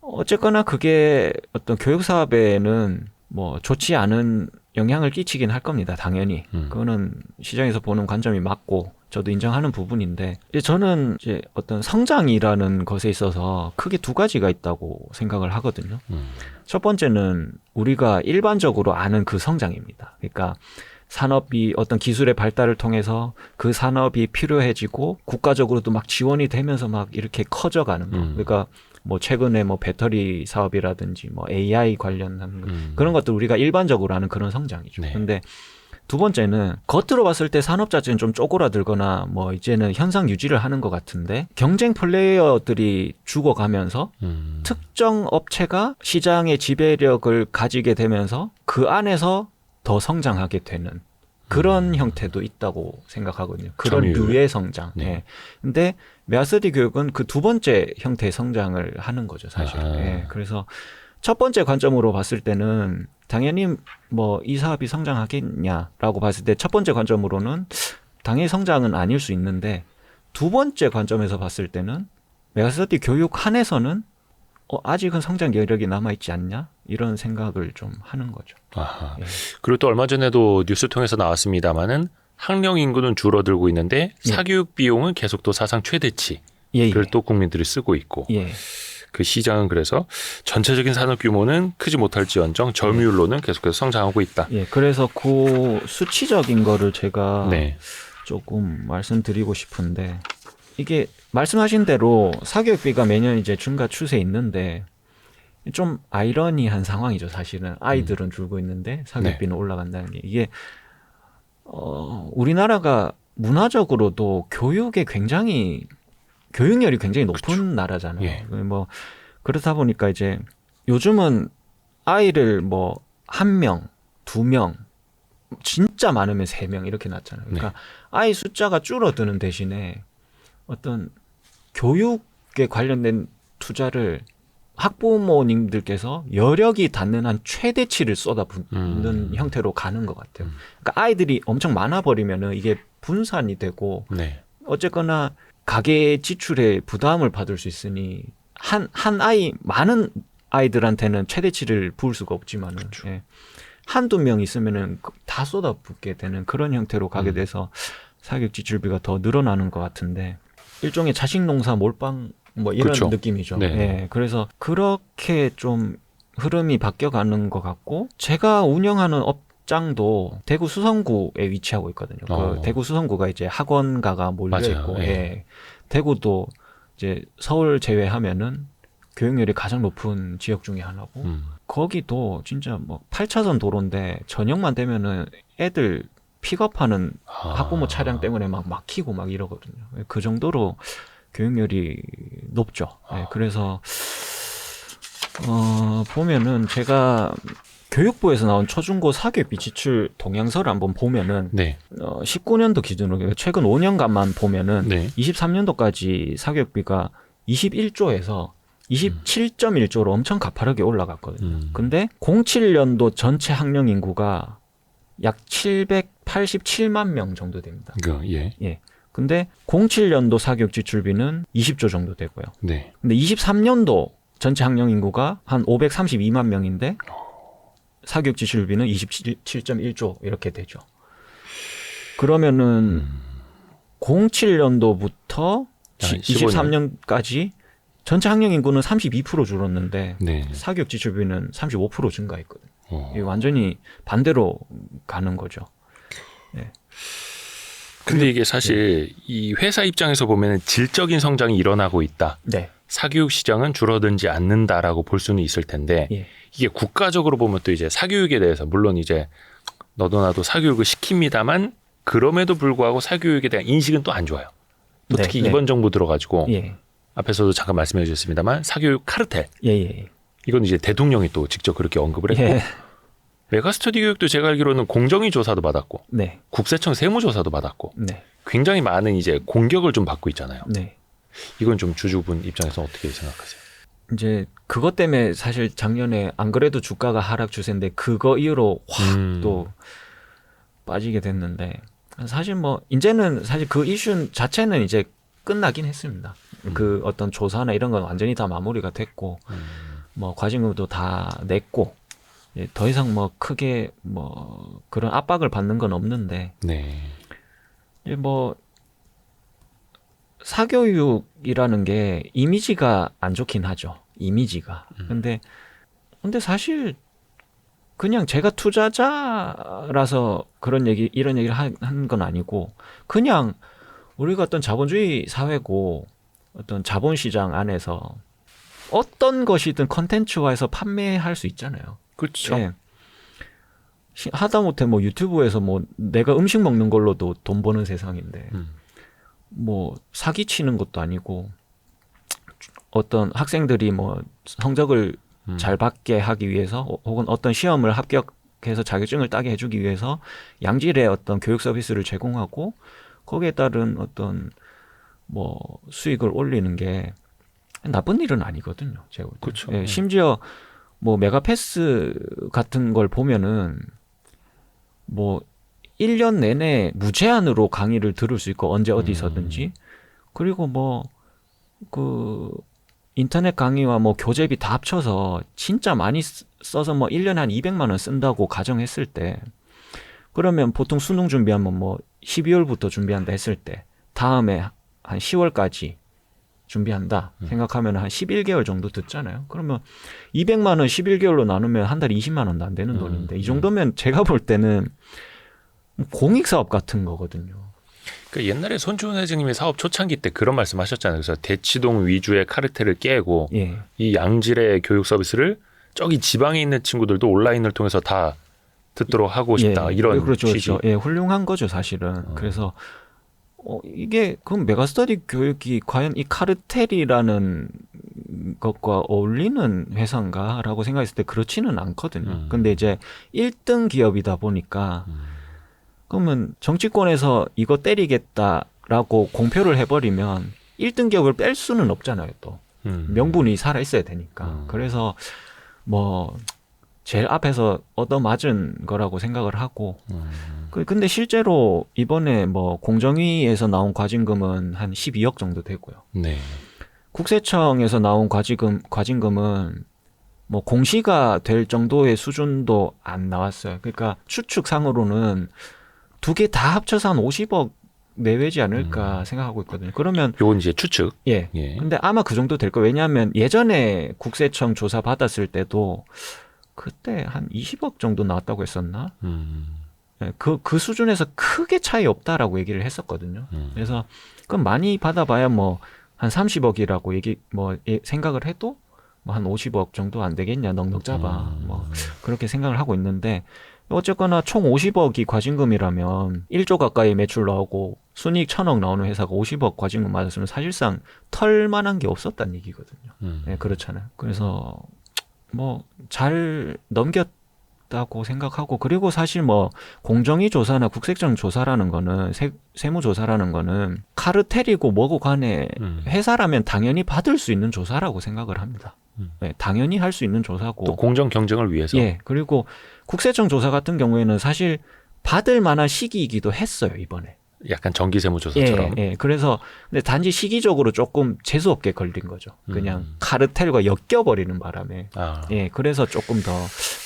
B: 어쨌거나 그게 어떤 교육 사업에는 뭐 좋지 않은 영향을 끼치긴 할 겁니다. 당연히. 그거는 시장에서 보는 관점이 맞고 저도 인정하는 부분인데, 이제 저는 이제 어떤 성장이라는 것에 있어서 크게 두 가지가 있다고 생각을 하거든요. 첫 번째는 우리가 일반적으로 아는 그 성장입니다. 그러니까 산업이 어떤 기술의 발달을 통해서 그 산업이 필요해지고 국가적으로도 막 지원이 되면서 막 이렇게 커져가는 거. 그러니까 뭐 최근에 뭐 배터리 사업이라든지 뭐 AI 관련한 그런 것들 우리가 일반적으로 아는 그런 성장이죠.
A: 네.
B: 근데 두 번째는 겉으로 봤을 때 산업 자체는 좀 쪼그라들거나 뭐 이제는 현상 유지를 하는 것 같은데, 경쟁 플레이어들이 죽어가면서 특정 업체가 시장의 지배력을 가지게 되면서 그 안에서 더 성장하게 되는 그런 형태도 있다고 생각하거든요. 그런
A: 점유율.
B: 류의 성장.
A: 네.
B: 예. 근데 메가스터디 교육은 그 두 번째 형태의 성장을 하는 거죠, 사실. 예. 그래서 첫 번째 관점으로 봤을 때는 당연히 뭐 이 사업이 성장하겠냐라고 봤을 때 첫 번째 관점으로는 당연히 성장은 아닐 수 있는데, 두 번째 관점에서 봤을 때는 메가스터디 교육 한에서는 아직은 성장 여력이 남아있지 않냐? 이런 생각을 좀 하는 거죠.
A: 아하.
B: 예.
A: 그리고 또 얼마 전에도 뉴스 통해서 나왔습니다마는 학령 인구는 줄어들고 있는데 사교육 비용은 계속 또 사상 최대치를
B: 예.
A: 또 국민들이 쓰고 있고,
B: 예.
A: 그 시장은 그래서 전체적인 산업 규모는 크지 못할지언정 점유율로는 계속해서 성장하고 있다.
B: 예. 그래서 그 수치적인 거를 제가
A: 네.
B: 조금 말씀드리고 싶은데, 이게 말씀하신 대로 사교육비가 매년 이제 증가 추세에 있는데 좀 아이러니한 상황이죠. 사실은 아이들은 줄고 있는데 사교육비는 올라간다는 게, 이게 우리나라가 문화적으로도 교육에 굉장히 교육열이 굉장히 높은
A: 그쵸.
B: 나라잖아요.
A: 예.
B: 뭐 그렇다 보니까 이제 요즘은 아이를 뭐 1명, 2명, 진짜 많으면 3명 이렇게 낳잖아요. 그러니까 아이 숫자가 줄어드는 대신에 어떤 교육에 관련된 투자를 학부모님들께서 여력이 닿는 한 최대치를 쏟아붓는 형태로 가는 것 같아요. 그러니까 아이들이 엄청 많아버리면은 이게 분산이 되고,
A: 네.
B: 어쨌거나 가계 지출에 부담을 받을 수 있으니 한 아이, 많은 아이들한테는 최대치를 부을 수가 없지만은, 예. 한두 명 있으면은 다 쏟아붓게 되는 그런 형태로 가게 돼서 사교육 지출비가 더 늘어나는 것 같은데, 일종의 자식 농사 몰빵 뭐 이런
A: 그렇죠.
B: 느낌이죠.
A: 네.
B: 예. 그래서 그렇게 좀 흐름이 바뀌어가는 것 같고 제가 운영하는 업장도 대구 수성구에 위치하고 있거든요. 그 대구 수성구가 이제 학원가가 몰려
A: 맞아요.
B: 있고,
A: 예.
B: 예. 대구도 이제 서울 제외하면은 교육열이 가장 높은 지역 중에 하나고 거기도 진짜 뭐 8차선 도로인데 저녁만 되면은 애들 픽업하는 학부모 차량 때문에 막 막히고 막 이러거든요. 그 정도로 교육열이 높죠. 예, 그래서 보면은 제가 교육부에서 나온 초중고 사교육비 지출 동향서를 한번 보면은
A: 네.
B: 19년도 기준으로 최근 5년간만 보면은
A: 네.
B: 23년도까지 사교육비가 21조에서 27.1조로 엄청 가파르게 올라갔거든요. 근데 07년도 전체 학령 인구가 약 787만 명 정도 됩니다.
A: 예.
B: 예. 근데 07년도 사교육 지출비는 20조 정도 되고요.
A: 네.
B: 근데 23년도 전체 학령 인구가 한 532만 명인데 사교육 지출비는 27.1조 이렇게 되죠. 그러면은 07년도부터 23년까지 전체 학령 인구는 32% 줄었는데
A: 네.
B: 사교육 지출비는 35% 증가했거든요.
A: 어.
B: 완전히 반대로 가는 거죠. 네.
A: 근데 이게 사실 이 회사 입장에서 보면 질적인 성장이 일어나고 있다.
B: 네.
A: 사교육 시장은 줄어들지 않는다라고 볼 수는 있을 텐데
B: 예.
A: 이게 국가적으로 보면 또 이제 사교육에 대해서 물론 이제 너도 나도 사교육을 시킵니다만 그럼에도 불구하고 사교육에 대한 인식은 또 안 좋아요. 또
B: 네,
A: 특히
B: 네.
A: 이번 정부 들어가지고
B: 예.
A: 앞에서도 잠깐 말씀해 주셨습니다만 사교육 카르텔
B: 예.
A: 이건 이제 대통령이 또 직접 그렇게 언급을 했고
B: 예.
A: 메가스터디 교육도 제가 알기로는 공정위 조사도 받았고
B: 네.
A: 국세청 세무조사도 받았고
B: 네.
A: 굉장히 많은 이제 공격을 좀 받고 있잖아요.
B: 네.
A: 이건 좀 주주분 입장에서 어떻게 생각하세요?
B: 이제 그것 때문에 사실 작년에 안 그래도 주가가 하락 추세인데 그거 이후로 확 또 빠지게 됐는데 사실 뭐 이제는 사실 그 이슈 자체는 이제 끝나긴 했습니다. 그 어떤 조사나 이런 건 완전히 다 마무리가 됐고 뭐 과징금도 다 냈고 더 이상 뭐 크게 뭐 그런 압박을 받는 건 없는데
A: 네.
B: 이제 뭐 사교육이라는 게 이미지가 안 좋긴 하죠. 이미지가. 근데 사실 그냥 제가 투자자라서 그런 이런 얘기를 한 건 아니고 그냥 우리가 어떤 자본주의 사회고 어떤 자본시장 안에서 어떤 것이든 컨텐츠화해서 판매할 수 있잖아요.
A: 그렇죠.
B: 예. 하다못해 뭐 유튜브에서 뭐 내가 음식 먹는 걸로도 돈 버는 세상인데 뭐 사기치는 것도 아니고 어떤 학생들이 뭐 성적을 잘 받게 하기 위해서 혹은 어떤 시험을 합격해서 자격증을 따게 해주기 위해서 양질의 어떤 교육 서비스를 제공하고 거기에 따른 어떤 뭐 수익을 올리는 게 나쁜 일은 아니거든요. 제가 볼 때.
A: 그렇죠.
B: 예, 심지어 뭐 메가패스 같은 걸 보면은 뭐 1년 내내 무제한으로 강의를 들을 수 있고 언제 어디서든지 그리고 뭐 그 인터넷 강의와 뭐 교재비 다 합쳐서 진짜 많이 써서 뭐 1년에 한 200만 원 쓴다고 가정했을 때 그러면 보통 수능 준비하면 뭐 12월부터 준비한다 했을 때 다음에 한 10월까지 준비한다 생각하면 한 11개월 정도 듣잖아요. 그러면 200만 원 11개월로 나누면 한 달에 20만 원도 안 되는 돈인데 이 정도면 제가 볼 때는 공익사업 같은 거거든요.
A: 그러니까 옛날에 손주훈 회장님이 사업 초창기 때 그런 말씀하셨잖아요. 그래서 대치동 위주의 카르텔을 깨고
B: 예.
A: 이 양질의 교육 서비스를 저기 지방에 있는 친구들도 온라인을 통해서 다 듣도록 하고 싶다.
B: 예.
A: 이런
B: 그렇죠,
A: 취지.
B: 그렇죠. 예, 훌륭한 거죠, 사실은. 그래서 이게 그럼 메가스터디 교육이 과연 이 카르텔이라는 것과 어울리는 회사인가라고 생각했을 때 그렇지는 않거든요. 근데 이제 1등 기업이다 보니까 그러면 정치권에서 이거 때리겠다라고 공표를 해버리면 1등 기업을 뺄 수는 없잖아요. 또 명분이 살아 있어야 되니까. 그래서 뭐 제일 앞에서 얻어맞은 거라고 생각을 하고 근데 실제로 이번에 뭐 공정위에서 나온 과징금은 한 12억 정도 되고요.
A: 네.
B: 국세청에서 나온 과징금은 뭐 공시가 될 정도의 수준도 안 나왔어요. 그러니까 추측상으로는 두 개 다 합쳐서 한 50억 내외지 않을까 생각하고 있거든요. 그러면
A: 요건 이제 추측.
B: 예.
A: 예.
B: 근데 아마 그 정도 될 거예요. 왜냐하면 예전에 국세청 조사 받았을 때도 그때 한 20억 정도 나왔다고 했었나? 예, 그 수준에서 크게 차이 없다라고 얘기를 했었거든요. 그래서 그럼 많이 받아봐야 뭐 한 30억이라고 생각을 해도 뭐 한 50억 정도 안 되겠냐, 넉넉 잡아. 뭐 그렇게 생각을 하고 있는데 어쨌거나 총 50억이 과징금이라면 1조 가까이 매출 나오고 순이익 1,000억 나오는 회사가 50억 과징금 맞았으면 사실상 털 만한 게 없었다는 얘기거든요. 네, 그렇잖아요. 그래서 뭐 잘 넘겼다고 생각하고 그리고 사실 뭐 공정위 조사나 국세청 조사라는 거는 세무 조사라는 거는 카르텔이고 뭐고 간에 회사라면 당연히 받을 수 있는 조사라고 생각을 합니다. 네, 당연히 할 수 있는 조사고
A: 또 공정 경쟁을 위해서.
B: 예, 그리고 국세청 조사 같은 경우에는 사실 받을 만한 시기이기도 했어요, 이번에.
A: 약간 정기세무조사처럼.
B: 예. 그래서 근데 단지 시기적으로 조금 재수 없게 걸린 거죠. 그냥 카르텔과 엮여버리는 바람에. 예, 그래서 조금 더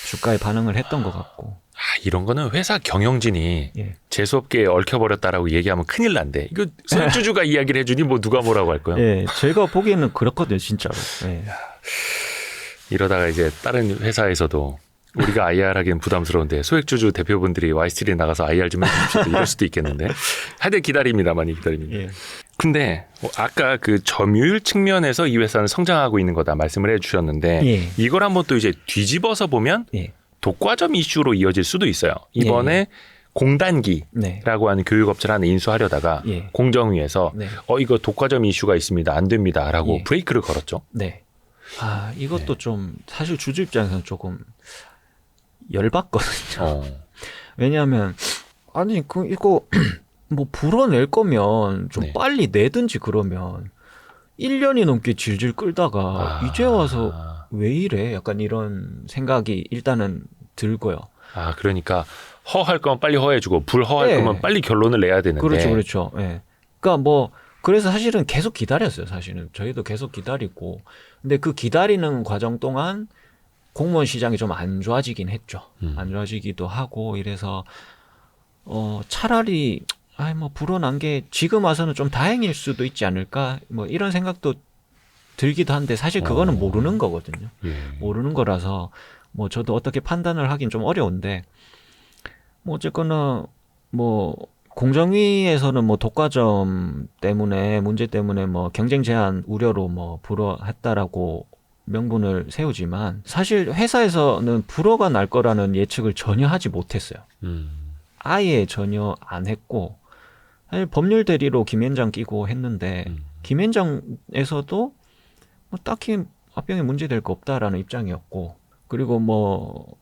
B: 주가에 반응을 했던 것 같고.
A: 이런 거는 회사 경영진이
B: 예.
A: 재수없게 얽혀버렸다라고 얘기하면 큰일 난대. 이거 소액주주가 이야기를 해주니 뭐 누가 뭐라고 할 거야.
B: 예, 제가 보기에는 그렇거든요, 진짜로. 예.
A: 이러다가 이제 다른 회사에서도 우리가 IR 하기엔 부담스러운데 소액주주 대표분들이 Y3에 나가서 IR 좀 해주십시오. 이럴 수도 있겠는데. 하여튼 기다립니다. 많이 기다립니다.
B: 예.
A: 근데 아까 그 점유율 측면에서 이 회사는 성장하고 있는 거다 말씀을 해주셨는데
B: 예.
A: 이걸 한번 또 이제 뒤집어서 보면
B: 예.
A: 독과점 이슈로 이어질 수도 있어요. 이번에
B: 예.
A: 공단기라고
B: 네.
A: 하는 교육업체를 하나 인수하려다가
B: 예.
A: 공정위에서
B: 네.
A: 이거 독과점 이슈가 있습니다. 안 됩니다라고
B: 예.
A: 브레이크를 걸었죠.
B: 네. 이것도 좀 사실 주주 입장에서는 조금 열받거든요. 왜냐하면 아니 이거 뭐 불어낼 거면 좀
A: 네.
B: 빨리 내든지 그러면 1년이 넘게 질질 끌다가 이제 와서 왜 이래? 약간 이런 생각이 일단은 들고요.
A: 그러니까 허할 거면 빨리 허해주고 불허할
B: 네.
A: 거면 빨리 결론을 내야 되는데.
B: 그렇죠. 예. 그러니까 뭐 그래서 사실은 계속 기다렸어요. 사실은 저희도 계속 기다리고, 근데 그 기다리는 과정 동안 공무원 시장이 좀 안 좋아지긴 했죠. 안 좋아지기도 하고 이래서 차라리 뭐 불어난 게 지금 와서는 좀 다행일 수도 있지 않을까 뭐 이런 생각도 들기도 한데 사실 그거는 모르는 거거든요.
A: 예.
B: 모르는 거라서 뭐 저도 어떻게 판단을 하긴 좀 어려운데 뭐 어쨌거나 뭐 공정위에서는 뭐 독과점 때문에 문제 때문에 뭐 경쟁 제한 우려로 뭐 불허했다라고 명분을 세우지만 사실 회사에서는 불허가 날 거라는 예측을 전혀 하지 못했어요. 아예 전혀 안 했고 사실 법률 대리로 김현장 끼고 했는데 김현장에서도 뭐 딱히 합병에 문제될 거 없다라는 입장이었고 그리고 뭐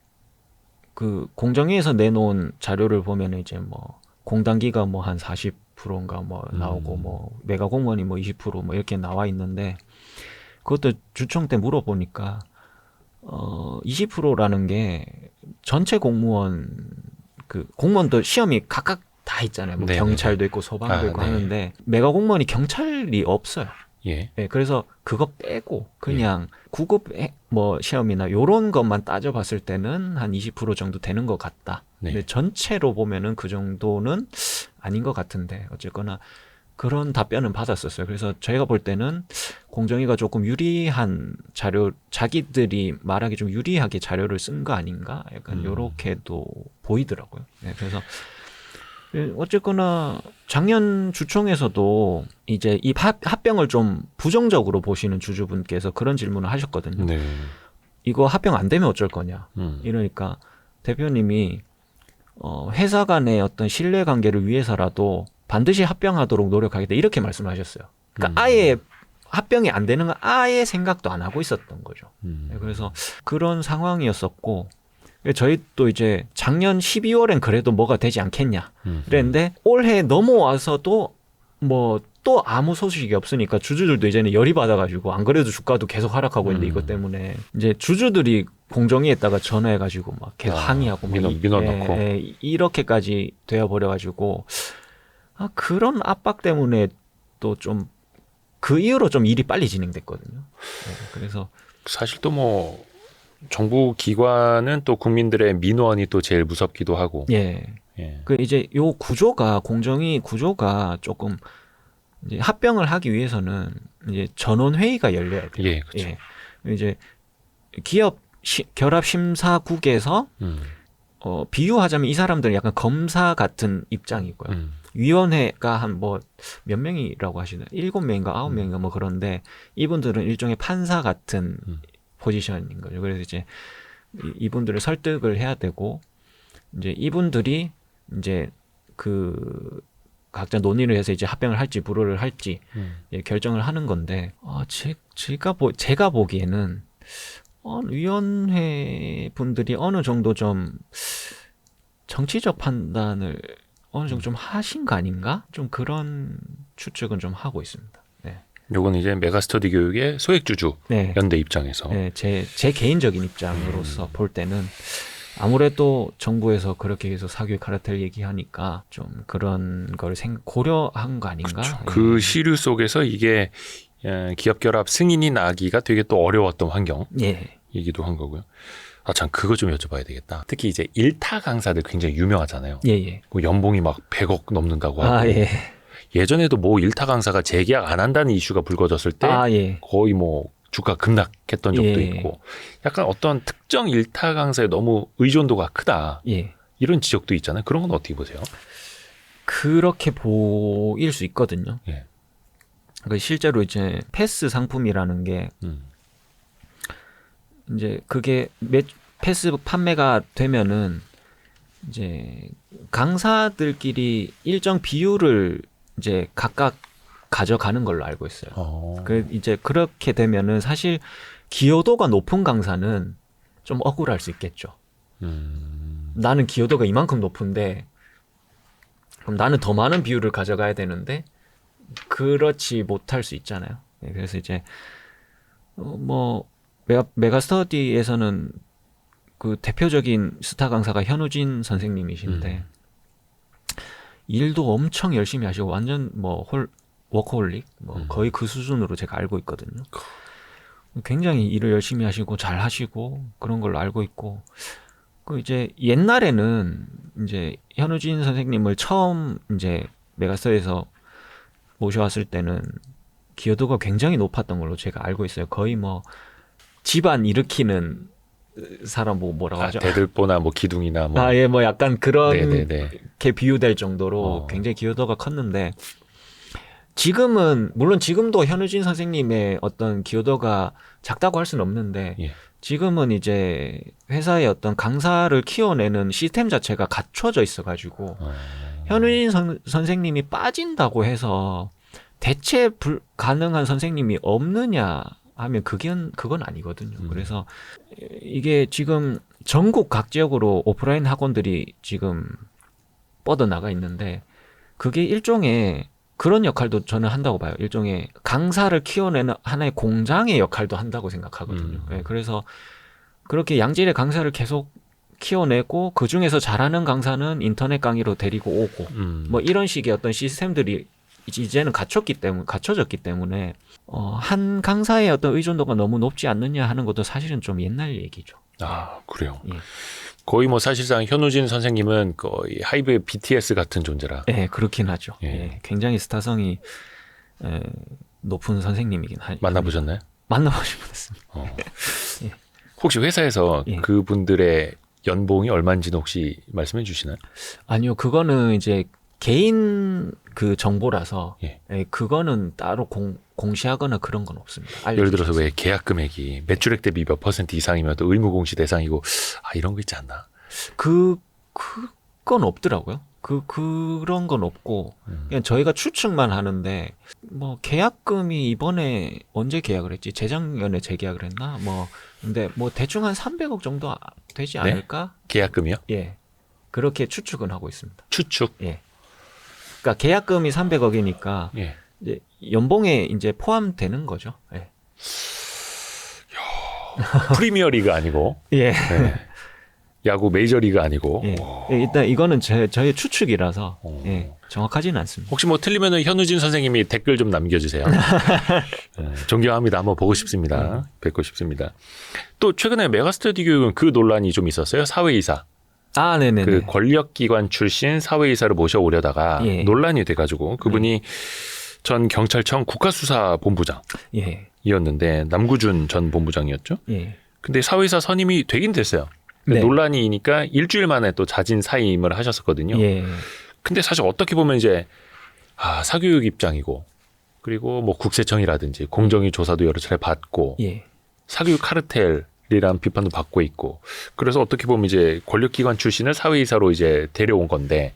B: 그 공정위에서 내놓은 자료를 보면 이제 뭐 공단기가 뭐 한 40%인가 뭐 나오고 뭐 메가 공무원이 뭐 20% 이렇게 나와 있는데 그것도 주총 때 물어보니까 20%라는 게 전체 공무원 그 공무원도 시험이 각각 다 있잖아요. 뭐
A: 네,
B: 경찰도 있고 소방도 있고
A: 네.
B: 하는데 메가 공무원이 경찰이 없어요.
A: 예.
B: 네, 그래서 그거 빼고 그냥 구급 뭐 시험이나 요런 것만 따져봤을 때는 한 20% 정도 되는 것 같다.
A: 네.
B: 근데 전체로 보면은 그 정도는 아닌 것 같은데 어쨌거나 그런 답변은 받았었어요. 그래서 저희가 볼 때는 공정위가 조금 유리한 자료, 자기들이 말하기 좀 유리하게 자료를 쓴 거 아닌가? 약간 요렇게도 보이더라고요. 네, 그래서 어쨌거나 작년 주총에서도 이제 이 합병을 좀 부정적으로 보시는 주주분께서 그런 질문을 하셨거든요.
A: 네.
B: 이거 합병 안 되면 어쩔 거냐? 이러니까 대표님이 회사 간의 어떤 신뢰관계를 위해서라도 반드시 합병하도록 노력하겠다 이렇게 말씀하셨어요. 그러니까 아예 합병이 안 되는 건 아예 생각도 안 하고 있었던 거죠. 네, 그래서 그런 상황이었었고 저희도 이제 작년 12월엔 그래도 뭐가 되지 않겠냐 그랬는데 올해 넘어와서도 뭐 또 아무 소식이 없으니까 주주들도 이제는 열이 받아가지고 안 그래도 주가도 계속 하락하고 있는데 이것 때문에 이제 주주들이 공정위에다가 전화해가지고 막 계속 항의하고
A: 민원 넣고
B: 이렇게까지 되어버려가지고 그런 압박 때문에 또 좀 그 이후로 좀 일이 빨리 진행됐거든요. 네, 그래서
A: 사실 또 뭐 정부 기관은 또 국민들의 민원이 또 제일 무섭기도 하고
B: 예.
A: 예.
B: 그 이제 요 구조가 공정위 구조가 조금 이제 합병을 하기 위해서는 이제 전원 회의가 열려야 돼요.
A: 예, 그렇죠.
B: 이제 기업 결합 심사국에서 비유하자면 이 사람들은 약간 검사 같은 입장이고요. 위원회가 한 뭐 몇 명이라고 하시나요? 7명인가 9명인가 뭐 그런데 이분들은 일종의 판사 같은 포지션인 거죠. 그래서 이제 이분들을 설득을 해야 되고 이제 이분들이 이제 그 각자 논의를 해서 이제 합병을 할지 불허를 할지 결정을 하는 건데 제가 보기에는 위원회 분들이 어느 정도 좀 정치적 판단을 어느 정도 좀 하신 거 아닌가? 좀 그런 추측은 좀 하고 있습니다. 네.
A: 요건 이제 메가스터디 교육의 소액주주
B: 네.
A: 연대 입장에서.
B: 네, 제 개인적인 입장으로서 볼 때는 아무래도 정부에서 그렇게 해서 사교육 카르텔 얘기하니까 좀 그런 걸 고려한 거 아닌가?
A: 그렇죠. 그 시류 속에서 이게 기업 결합 승인이 나기가 되게 또 어려웠던 환경이기도 한 거고요. 아, 참 그거 좀 여쭤봐야 되겠다. 특히 이제 일타 강사들 굉장히 유명하잖아요.
B: 예.
A: 그 연봉이 막 100억 넘는다고 하고.
B: 예.
A: 예전에도 뭐 일타 강사가 재계약 안 한다는 이슈가 불거졌을 때
B: 예.
A: 거의 뭐 주가 급락했던 적도
B: 예.
A: 있고 약간 어떤 특정 일타 강사에 너무 의존도가 크다.
B: 예.
A: 이런 지적도 있잖아요. 그런 건 어떻게 보세요?
B: 그렇게 보일 수 있거든요.
A: 예.
B: 그 실제로 이제 패스 상품이라는 게 이제 그게 패스 판매가 되면은 이제 강사들끼리 일정 비율을 이제 각각 가져가는 걸로 알고 있어요. 그 이제 그렇게 되면은 사실 기여도가 높은 강사는 좀 억울할 수 있겠죠. 나는 기여도가 이만큼 높은데 그럼 나는 더 많은 비율을 가져가야 되는데 그렇지 못할 수 있잖아요. 네, 그래서 이제 뭐 메가스터디에서는 그 대표적인 스타 강사가 현우진 선생님이신데 일도 엄청 열심히 하시고 완전 뭐 워커홀릭 뭐 거의 그 수준으로 제가 알고 있거든요. 굉장히 일을 열심히 하시고 잘 하시고 그런 걸로 알고 있고 그 이제 옛날에는 이제 현우진 선생님을 처음 이제 메가스터디에서 모셔왔을 때는 기여도가 굉장히 높았던 걸로 제가 알고 있어요. 거의 뭐 집안 일으키는 사람 뭐라고 하죠?
A: 대들보나 뭐 기둥이나 뭐.
B: 예, 뭐 약간 그런
A: 네네네.
B: 게 비유될 정도로 굉장히 기여도가 컸는데 지금은 물론 지금도 현우진 선생님의 어떤 기여도가 작다고 할 수는 없는데 지금은 이제 회사의 어떤 강사를 키워내는 시스템 자체가 갖춰져 있어가지고 현우진 선생님이 빠진다고 해서 대체 불가능한 선생님이 없느냐 하면 그건 아니거든요. 그래서 이게 지금 전국 각 지역으로 오프라인 학원들이 지금 뻗어나가 있는데 그게 일종의 그런 역할도 저는 한다고 봐요. 일종의 강사를 키워내는 하나의 공장의 역할도 한다고 생각하거든요. 네, 그래서 그렇게 양질의 강사를 계속 키워내고 그 중에서 잘하는 강사는 인터넷 강의로 데리고 오고 뭐 이런 식의 어떤 시스템들이 이제는 갖춰졌기 때문에 한 강사의 어떤 의존도가 너무 높지 않느냐 하는 것도 사실은 좀 옛날 얘기죠.
A: 아, 그래요.
B: 예.
A: 거의 뭐 사실상 현우진 선생님은 거의 하이브의 BTS 같은 존재라.
B: 네, 그렇긴 하죠.
A: 예.
B: 예, 굉장히 높은 선생님이긴 하죠.
A: 만나보셨나요?
B: 만나보신 분 있습니다. 예.
A: 혹시 회사에서
B: 예.
A: 그분들의 연봉이 얼마인지는 혹시 말씀해 주시나요?
B: 아니요, 그거는 이제 개인 그 정보라서
A: 예.
B: 그거는 따로 공시하거나 그런 건 없습니다.
A: 예를 들어서 왜 계약 금액이 매출액 대비 몇 % 이상이면 또 의무공시 대상이고 이런 거 있지 않나?
B: 그건 없더라고요. 그런 건 없고 그냥 저희가 추측만 하는데 뭐 계약금이 이번에 언제 계약을 했지? 재작년에 재계약을 했나? 뭐 근데 뭐 대충 한 300억 정도 되지 않을까?
A: 계약금이요?
B: 예. 그렇게 추측은 하고 있습니다.
A: 추측.
B: 예. 그러니까 계약금이 300억이니까
A: 예.
B: 이제 연봉에 이제 포함되는 거죠. 예.
A: 프리미어 리그 아니고.
B: 예.
A: 네. 야구 메이저리그 아니고.
B: 예. 일단 이거는 저의 추측이라서 예. 정확하지는 않습니다.
A: 혹시 뭐 틀리면은 현우진 선생님이 댓글 좀 남겨주세요. 존경합니다. 한번 보고 싶습니다. 뵙고 싶습니다. 또 최근에 메가스터디 교육은 그 논란이 좀 있었어요. 사회이사.
B: 아, 네네.
A: 그 권력기관 출신 사회이사를 모셔오려다가
B: 예.
A: 논란이 돼가지고 그분이 전 경찰청 국가수사본부장이었는데
B: 예.
A: 남구준 전 본부장이었죠.
B: 예.
A: 근데 사회이사 선임이 되긴 됐어요.
B: 네.
A: 논란이니까 일주일 만에 또 자진 사임을 하셨었거든요.
B: 예. 근데
A: 사실 어떻게 보면 이제 사교육 입장이고 그리고 뭐 국세청이라든지 공정위 조사도 여러 차례 받고
B: 예.
A: 사교육 카르텔이란 비판도 받고 있고 그래서 어떻게 보면 이제 권력기관 출신을 사회이사로 이제 데려온 건데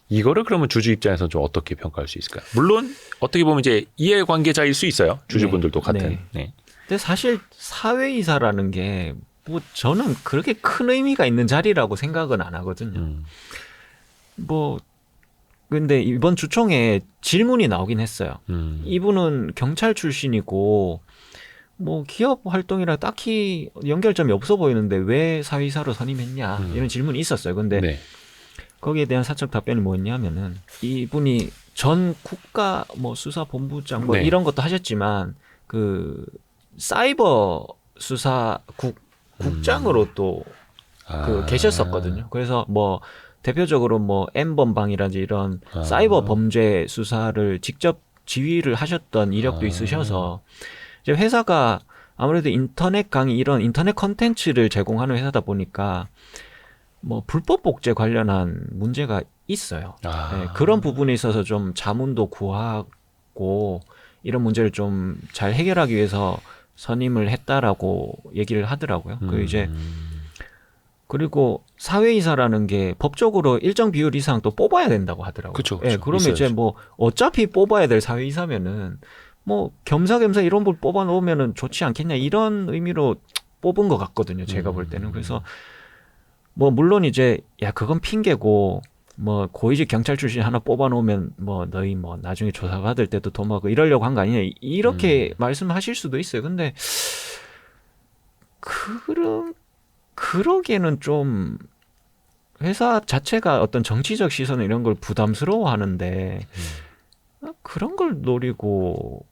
A: 이거를 그러면 주주 입장에서는 좀 어떻게 평가할 수 있을까요? 물론 어떻게 보면 이제 이해관계자일 수 있어요. 주주분들도
B: 네.
A: 같은.
B: 네.
A: 네.
B: 근데 사실 사회이사라는 게 뭐 저는 그렇게 큰 의미가 있는 자리라고 생각은 안 하거든요. 뭐 근데 이번 주총에 질문이 나오긴 했어요. 이분은 경찰 출신이고 뭐 기업 활동이랑 딱히 연결점이 없어 보이는데 왜 사회이사로 선임했냐 이런 질문이 있었어요. 근데
A: 네.
B: 거기에 대한 사적 답변이 뭐였냐면은 이분이 전 국가 뭐 수사본부장 뭐
A: 네.
B: 이런 것도 하셨지만 그 사이버 수사국장으로 또 계셨었거든요. 그래서 뭐 대표적으로 뭐 N번방이라든지 이런 사이버 범죄 수사를 직접 지휘를 하셨던 이력도 있으셔서 이제 회사가 아무래도 인터넷 강의 이런 인터넷 컨텐츠를 제공하는 회사다 보니까 뭐 불법 복제 관련한 문제가 있어요. 네, 그런 부분에 있어서 좀 자문도 구하고 이런 문제를 좀 잘 해결하기 위해서 선임을 했다라고 얘기를 하더라고요. 그리고 사회이사라는 게 법적으로 일정 비율 이상 또 뽑아야 된다고 하더라고요.
A: 그쵸.
B: 예, 그러면 이제 뭐 어차피 뽑아야 될 사회이사면은 뭐 겸사겸사 이런 걸 뽑아 놓으면은 좋지 않겠냐 이런 의미로 뽑은 것 같거든요. 제가 볼 때는. 그래서 뭐 물론 이제 야 그건 핑계고 뭐 고위직 경찰 출신 하나 뽑아 놓으면 뭐 너희 뭐 나중에 조사받을 때도 도모하고 이러려고 한 거 아니냐 이렇게 말씀하실 수도 있어요. 근데 그러기에는 좀 회사 자체가 어떤 정치적 시선 이런 걸 부담스러워하는데 그런 걸 노리고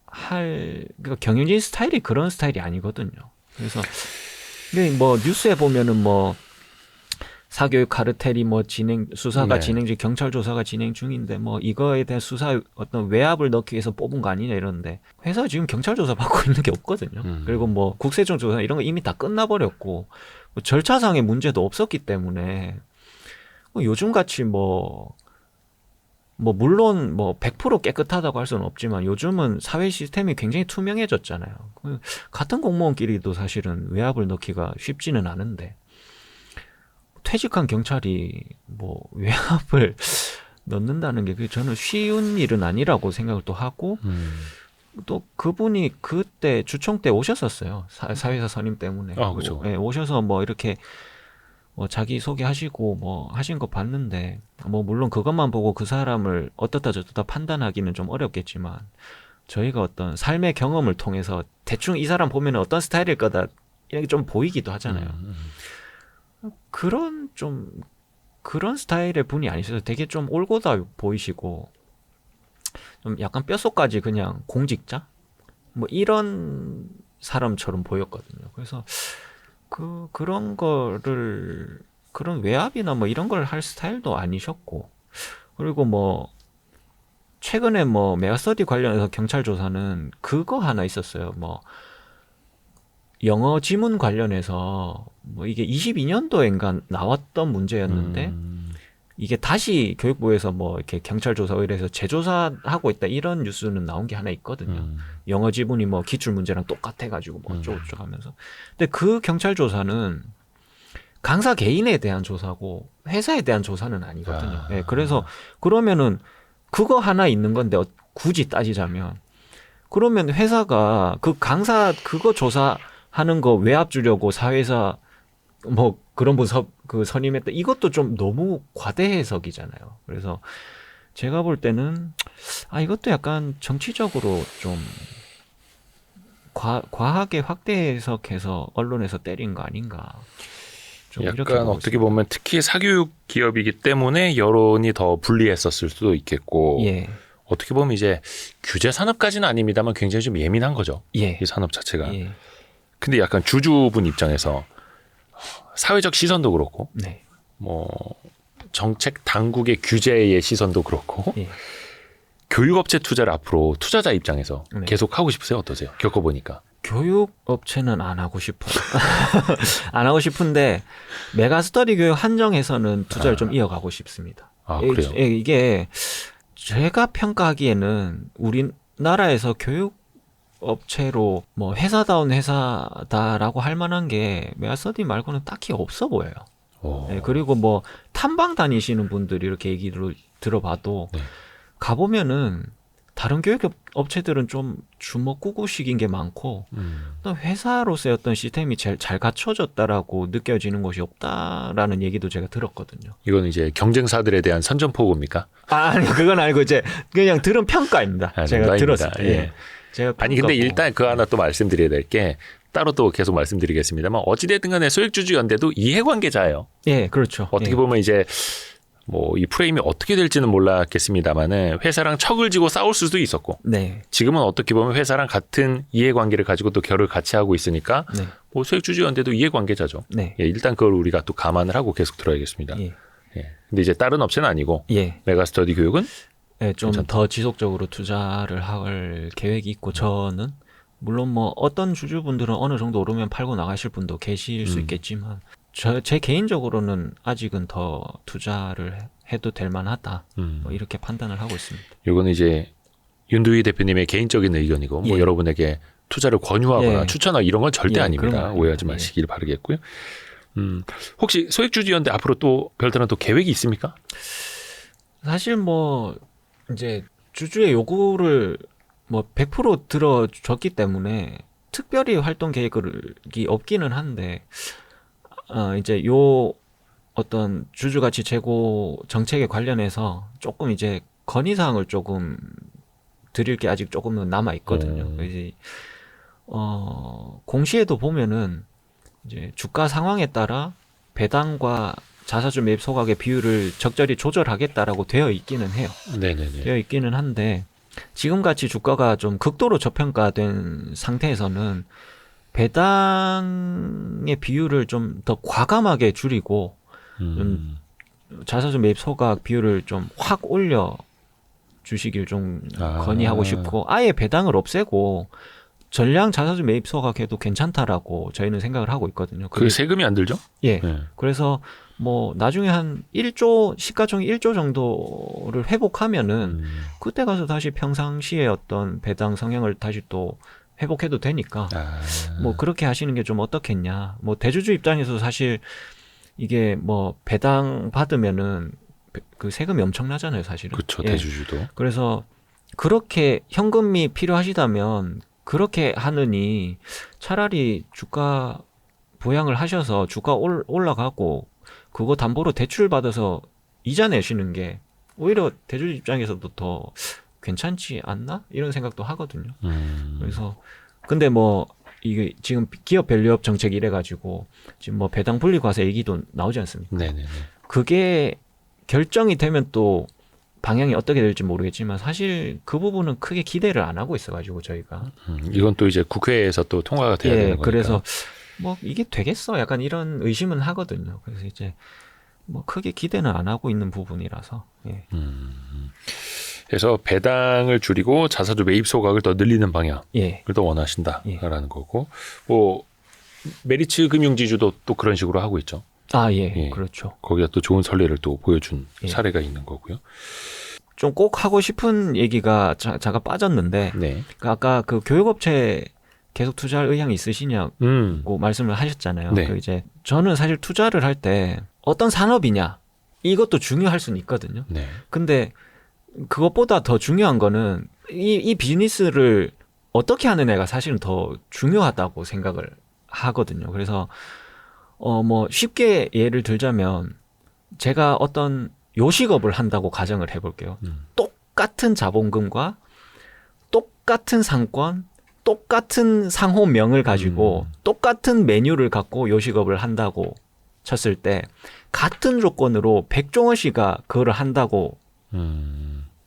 B: 그러니까 경영진 스타일이 그런 스타일이 아니거든요. 그래서 근데 뭐 뉴스에 보면은 뭐 사교육 카르텔이 뭐 수사가 진행 중 경찰 조사가 진행 중인데 뭐 이거에 대한 수사 어떤 외압을 넣기 위해서 뽑은 거 아니냐 이러는데 회사 지금 경찰 조사 받고 있는 게 없거든요. 그리고 뭐 국세청 조사 이런 거 이미 다 끝나버렸고 뭐 절차상의 문제도 없었기 때문에 뭐 요즘 같이 뭐 물론 뭐 100% 깨끗하다고 할 수는 없지만 요즘은 사회 시스템이 굉장히 투명해졌잖아요. 같은 공무원끼리도 사실은 외압을 넣기가 쉽지는 않은데 퇴직한 경찰이 뭐 외압을 넣는다는 게 그게 저는 쉬운 일은 아니라고 생각을 또 하고 또 그분이 그때 주총 때 오셨었어요. 사회이사 선임 때문에.
A: 그렇죠.
B: 네, 오셔서 뭐 이렇게 뭐 자기 소개하시고 뭐 하신 거 봤는데 뭐 물론 그것만 보고 그 사람을 어떻다 저떻다 판단하기는 좀 어렵겠지만 저희가 어떤 삶의 경험을 통해서 대충 이 사람 보면 어떤 스타일일 거다 이런 게 좀 보이기도 하잖아요. 그런 스타일의 분이 아니셔서 되게 좀 올곧아 보이시고 좀 약간 뼛속까지 그냥 공직자 뭐 이런 사람처럼 보였거든요. 그래서 그런 거를 그런 외압이나 뭐 이런 걸 할 스타일도 아니셨고 그리고 뭐 최근에 뭐 메가스터디 관련해서 경찰 조사는 그거 하나 있었어요. 뭐 영어 지문 관련해서 뭐 이게 22년도인가 나왔던 문제였는데 이게 다시 교육부에서 뭐 이렇게 경찰 조사 의뢰해서 재조사하고 있다 이런 뉴스는 나온 게 하나 있거든요. 영어 지문이 뭐 기출 문제랑 똑같아가지고 뭐 어쩌고저쩌고 하면서. 근데 그 경찰 조사는 강사 개인에 대한 조사고 회사에 대한 조사는 아니거든요. 네, 그래서 그러면은 그거 하나 있는 건데 굳이 따지자면 그러면 회사가 그 강사 그거 조사하는 거 외압 주려고 사회사 뭐 그런 분 선임했다. 이것도 좀 너무 과대 해석이잖아요. 그래서 제가 볼 때는 이것도 약간 정치적으로 좀 과하게 확대 해석해서 언론에서 때린 거 아닌가. 좀 이렇게
A: 약간 어떻게 보면 특히 사교육 기업이기 때문에 여론이 더 불리했었을 수도 있겠고
B: 예.
A: 어떻게 보면 이제 규제 산업까지는 아닙니다만 굉장히 좀 예민한 거죠.
B: 예.
A: 이 산업 자체가.
B: 예.
A: 근데 약간 주주분 입장에서 사회적 시선도 그렇고
B: 네.
A: 뭐 정책 당국의 규제의 시선도 그렇고
B: 예.
A: 교육업체 투자를 앞으로 투자자 입장에서
B: 네.
A: 계속 하고 싶으세요? 어떠세요? 겪어보니까.
B: 교육업체는 안 하고 싶어요. 안 하고 싶은데 메가스터디 교육 한정에서는 투자를 좀 이어가고 싶습니다.
A: 아, 그래요?
B: 이게 제가 평가하기에는 우리나라에서 교육업체로 뭐 회사다운 회사다라고 할 만한 게 메가스터디 말고는 딱히 없어 보여요. 네, 그리고 뭐 탐방 다니시는 분들이 이렇게 얘기를 들어봐도
A: 네.
B: 가보면은 다른 교육 업체들은 좀 주먹구구식인 게 많고 또 회사로서의 어떤 시스템이 제일 잘 갖춰졌다라고 느껴지는 곳이 없다라는 얘기도 제가 들었거든요.
A: 이건 이제 경쟁사들에 대한 선전포고입니까?
B: 아니 그건 아니고 이제 그냥 들은 평가입니다. 제가
A: 농담입니다.
B: 들었을 때.
A: 예.
B: 제가
A: 아니 근데
B: 평가고.
A: 일단 그 하나 또 말씀드려야 될 게 따로 또 계속 말씀드리겠습니다만 어찌됐든 간에 소액주주연대도 이해관계자예요.
B: 예, 그렇죠.
A: 어떻게
B: 예.
A: 보면 이제 뭐 이 프레임이 어떻게 될지는 몰랐겠습니다만은 회사랑 척을 지고 싸울 수도 있었고
B: 네,
A: 지금은 어떻게 보면 회사랑 같은 이해관계를 가지고 또 결을 같이 하고 있으니까
B: 네,
A: 뭐 소액주주연대도 이해관계자죠.
B: 네.
A: 예, 일단 그걸 우리가 또 감안을 하고 계속 들어야겠습니다.
B: 예,
A: 예. 근데 이제 다른 업체는 아니고
B: 예.
A: 메가스터디 교육은
B: 예, 좀
A: 괜찮다.
B: 더 지속적으로 투자를 할 계획이 있고 저는 물론 뭐 어떤 주주분들은 어느 정도 오르면 팔고 나가실 분도 계실 수 있겠지만 제 개인적으로는 아직은 더 투자를 해도 될 만하다. 뭐 이렇게 판단을 하고 있습니다.
A: 요거는 이제 윤두희 대표님의 개인적인 의견이고 뭐
B: 예.
A: 여러분에게 투자를 권유하거나
B: 예.
A: 추천하거나 이런 건 절대
B: 예,
A: 아닙니다.
B: 그런 거
A: 오해하지
B: 아닙니다.
A: 마시길 바라겠고요. 혹시 소액주주연대 앞으로 또 별다른 또 계획이 있습니까?
B: 사실 뭐 이제 주주의 요구를 뭐 100% 들어줬기 때문에 특별히 활동 계획이 없기는 한데 이제 요 어떤 주주가치 제고 정책에 관련해서 조금 이제 건의사항을 조금 드릴 게 아직 조금은 남아 있거든요. 이제 공시에도 보면은 이제 주가 상황에 따라 배당과 자사주 매입 소각의 비율을 적절히 조절하겠다라고 되어 있기는 해요.
A: 네네네.
B: 되어 있기는 한데 지금같이 주가가 좀 극도로 저평가된 상태에서는 배당의 비율을 좀 더 과감하게 줄이고 자사주 매입 소각 비율을 좀 확 올려 주시길 좀 건의하고 싶고 아예 배당을 없애고 전량 자사주 매입 소각해도 괜찮다라고 저희는 생각을 하고 있거든요.
A: 그 세금이 안 들죠?
B: 예.
A: 네.
B: 그래서 뭐 나중에 한 1조 시가총액 1조 정도를 회복하면은 그때 가서 다시 평상시에 어떤 배당 성향을 다시 또 회복해도 되니까 뭐 그렇게 하시는 게 좀 어떻겠냐. 뭐 대주주 입장에서 사실 이게 뭐 배당 받으면은 그 세금이 엄청나잖아요, 사실은.
A: 그렇죠.
B: 예.
A: 대주주도.
B: 그래서 그렇게 현금이 필요하시다면 그렇게 하느니 차라리 주가 부양을 하셔서 주가 올라가고 그거 담보로 대출 받아서 이자 내시는 게 오히려 대주주 입장에서도 더 괜찮지 않나? 이런 생각도 하거든요. 그래서 근데 뭐 이게 지금 기업 밸류업 정책 이래 가지고 지금 뭐 배당 분리 과세 얘기도 나오지 않습니까?
A: 네네네.
B: 그게 결정이 되면 또 방향이 어떻게 될지 모르겠지만 사실 그 부분은 크게 기대를 안 하고 있어가지고 저희가
A: 이건 또 이제 국회에서 또 통과가 돼야 되는 거니까.
B: 그래서 뭐 이게 되겠어 약간 이런 의심은 하거든요. 그래서 이제 뭐 크게 기대는 안 하고 있는 부분이라서 예.
A: 그래서 배당을 줄이고 자사주 매입 소각을 더 늘리는 방향을
B: 예.
A: 더 원하신다라는 거고, 뭐 메리츠 금융지주도 또 그런 식으로 하고 있죠.
B: 아, 예.
A: 예.
B: 그렇죠.
A: 거기다 또 좋은 선례를 또 보여준
B: 예.
A: 사례가 있는 거고요.
B: 좀 꼭 하고 싶은 얘기가 잠깐 빠졌는데
A: 네.
B: 아까 그 교육업체 계속 투자할 의향이 있으시냐고 말씀을 하셨잖아요.
A: 네.
B: 그 이제 저는 사실 투자를 할 때 어떤 산업이냐 이것도 중요할 수는 있거든요.
A: 네.
B: 근데 그것보다 더 중요한 거는 이 비즈니스를 어떻게 하는 애가 사실은 더 중요하다고 생각을 하거든요. 그래서 뭐 쉽게 예를 들자면 제가 어떤 요식업을 한다고 가정을 해볼게요. 똑같은 자본금과 똑같은 상권, 똑같은 상호명을 가지고 똑같은 메뉴를 갖고 요식업을 한다고 쳤을 때 같은 조건으로 백종원 씨가 그거를 한다고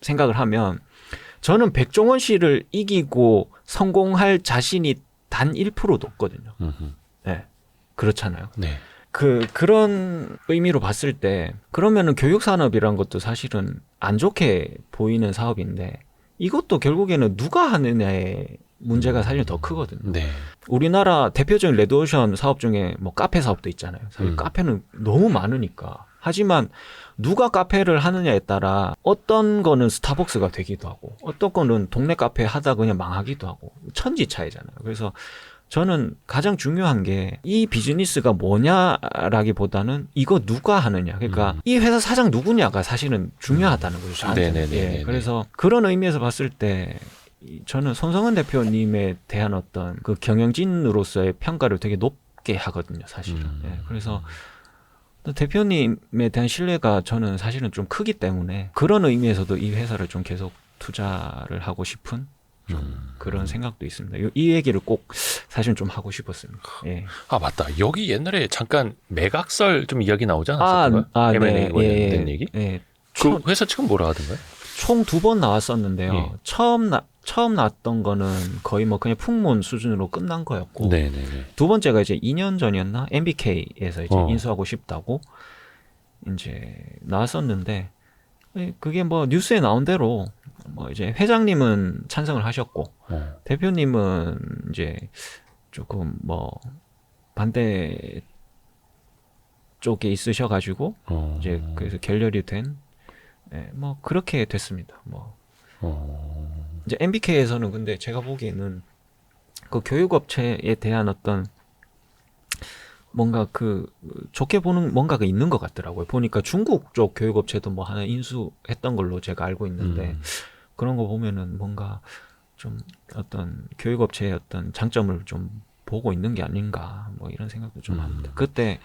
B: 생각을 하면 저는 백종원 씨를 이기고 성공할 자신이 단 1%도 없거든요. 네. 그렇잖아요.
A: 네.
B: 그런 의미로 봤을 때 그러면은 교육 산업이란 것도 사실은 안 좋게 보이는 사업인데 이것도 결국에는 누가 하느냐의 문제가 사실 더 크거든요.
A: 네.
B: 우리나라 대표적인 레드오션 사업 중에 뭐 카페 사업도 있잖아요. 사실 카페는 너무 많으니까. 하지만 누가 카페를 하느냐에 따라 어떤 거는 스타벅스가 되기도 하고 어떤 거는 동네 카페 하다 그냥 망하기도 하고 천지 차이잖아요. 그래서 저는 가장 중요한 게 이 비즈니스가 뭐냐라기보다는 이거 누가 하느냐. 그러니까 이 회사 사장 누구냐가 사실은 중요하다는 거죠. 저한테는.
A: 네네네.
B: 예, 그래서 그런 의미에서 봤을 때 저는 손성은 대표님에 대한 어떤 그 경영진으로서의 평가를 되게 높게 하거든요, 사실은. 예, 그래서 대표님에 대한 신뢰가 저는 사실은 좀 크기 때문에 그런 의미에서도 이 회사를 좀 계속 투자를 하고 싶은 그런 생각도 있습니다. 이 얘기를 꼭 사실 좀 하고 싶었습니다. 예.
A: 아 맞다. 여기 옛날에 잠깐 매각설 좀 이야기 나오지 않았었던가요? M&A
B: 네.
A: 관련된 얘기?
B: 예.
A: 그 회사 측은 뭐라 하던가요?
B: 총 2번 나왔었는데요.
A: 예.
B: 처음 나왔던 거는 거의 뭐 그냥 풍문 수준으로 끝난 거였고
A: 네네네.
B: 두 번째가 이제 2년 전이었나 MBK에서 이제
A: 어.
B: 인수하고 싶다고 이제 나왔었는데 그게 뭐 뉴스에 나온 대로 뭐 이제 회장님은 찬성을 하셨고 대표님은 이제 조금 뭐 반대 쪽에 있으셔가지고 이제 그래서 결렬이 된 뭐 그렇게 됐습니다. 뭐 이제 MBK에서는 근데 제가 보기에는 그 교육업체에 대한 어떤 뭔가 그 좋게 보는 뭔가가 있는 것 같더라고요. 보니까 중국 쪽 교육업체도 뭐 하나 인수했던 걸로 제가 알고 있는데 그런 거 보면은 뭔가 좀 어떤 교육업체의 어떤 장점을 좀 보고 있는 게 아닌가 뭐 이런 생각도 좀 합니다. 그때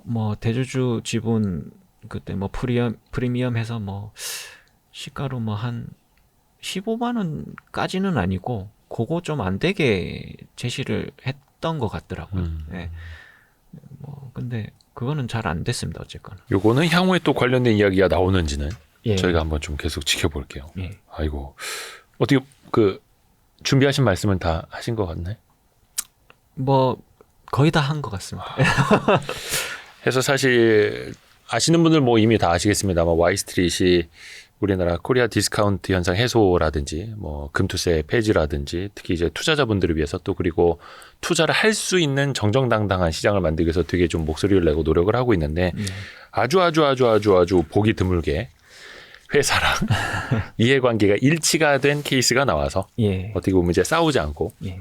B: 뭐 대주주 지분 그때 뭐 프리미엄 해서 뭐 시가로 뭐 한 15만 원까지는 아니고 그거 좀 안 되게 제시를 했던 것 같더라고요. 예. 뭐 근데 그거는 잘 안 됐습니다. 어쨌거나.
A: 요거는 향후에 또 관련된 이야기가 나오는지는
B: 예.
A: 저희가 한번 좀 계속 지켜볼게요.
B: 예.
A: 아이고 어떻게 그 준비하신 말씀은 다 하신 것 같나요?
B: 뭐 거의 다 한 것 같습니다.
A: 해서 사실 아시는 분들 뭐 이미 다 아시겠습니다만 와이스트릿이 우리나라 코리아 디스카운트 현상 해소라든지 뭐 금투세 폐지라든지 특히 이제 투자자분들을 위해서 또 그리고 투자를 할 수 있는 정정당당한 시장을 만들기 위해서 되게 좀 목소리를 내고 노력을 하고 있는데 아주 보기 드물게 회사랑 이해관계가 일치가 된 케이스가 나와서
B: 예.
A: 어떻게 보면 이제 싸우지 않고
B: 예.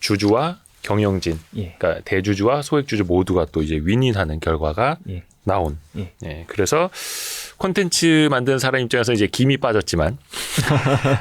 A: 주주와 경영진,
B: 예.
A: 그러니까 대주주와 소액주주 모두가 또 이제 윈윈하는 결과가
B: 예.
A: 나온.
B: 예.
A: 예, 그래서 콘텐츠 만드는 사람 입장에서 이제 김이 빠졌지만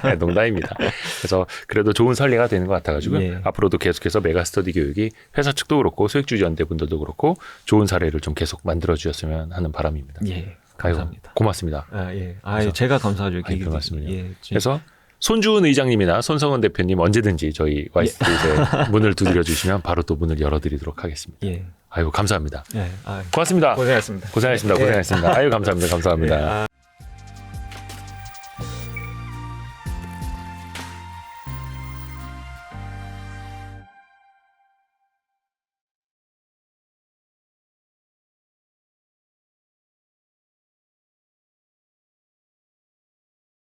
A: 네, 농담입니다. 그래서 그래도 좋은 선례가 되는 것 같아가지고요.
B: 예.
A: 앞으로도 계속해서 메가스터디 교육이 회사 측도 그렇고 소액주주 연대분들도 그렇고 좋은 사례를 좀 계속 만들어 주셨으면 하는 바람입니다.
B: 예. 감사합니다.
A: 아이고, 고맙습니다.
B: 아, 예.
A: 그래서-
B: 제가 감사하죠.
A: 아이, 별 말씀을요.
B: 예.
A: 그래서 손주은 의장님이나 손성은 대표님 언제든지 저희 와이스트릿에 문을 두드려 주시면 바로 또 문을 열어드리도록 하겠습니다.
B: 예.
A: 아이고 감사합니다.
B: 예.
A: 고맙습니다.
B: 고생하셨습니다.
A: 고생하셨습니다.
B: 예.
A: 고생하셨습니다. 아유 감사합니다. 감사합니다.
B: 예.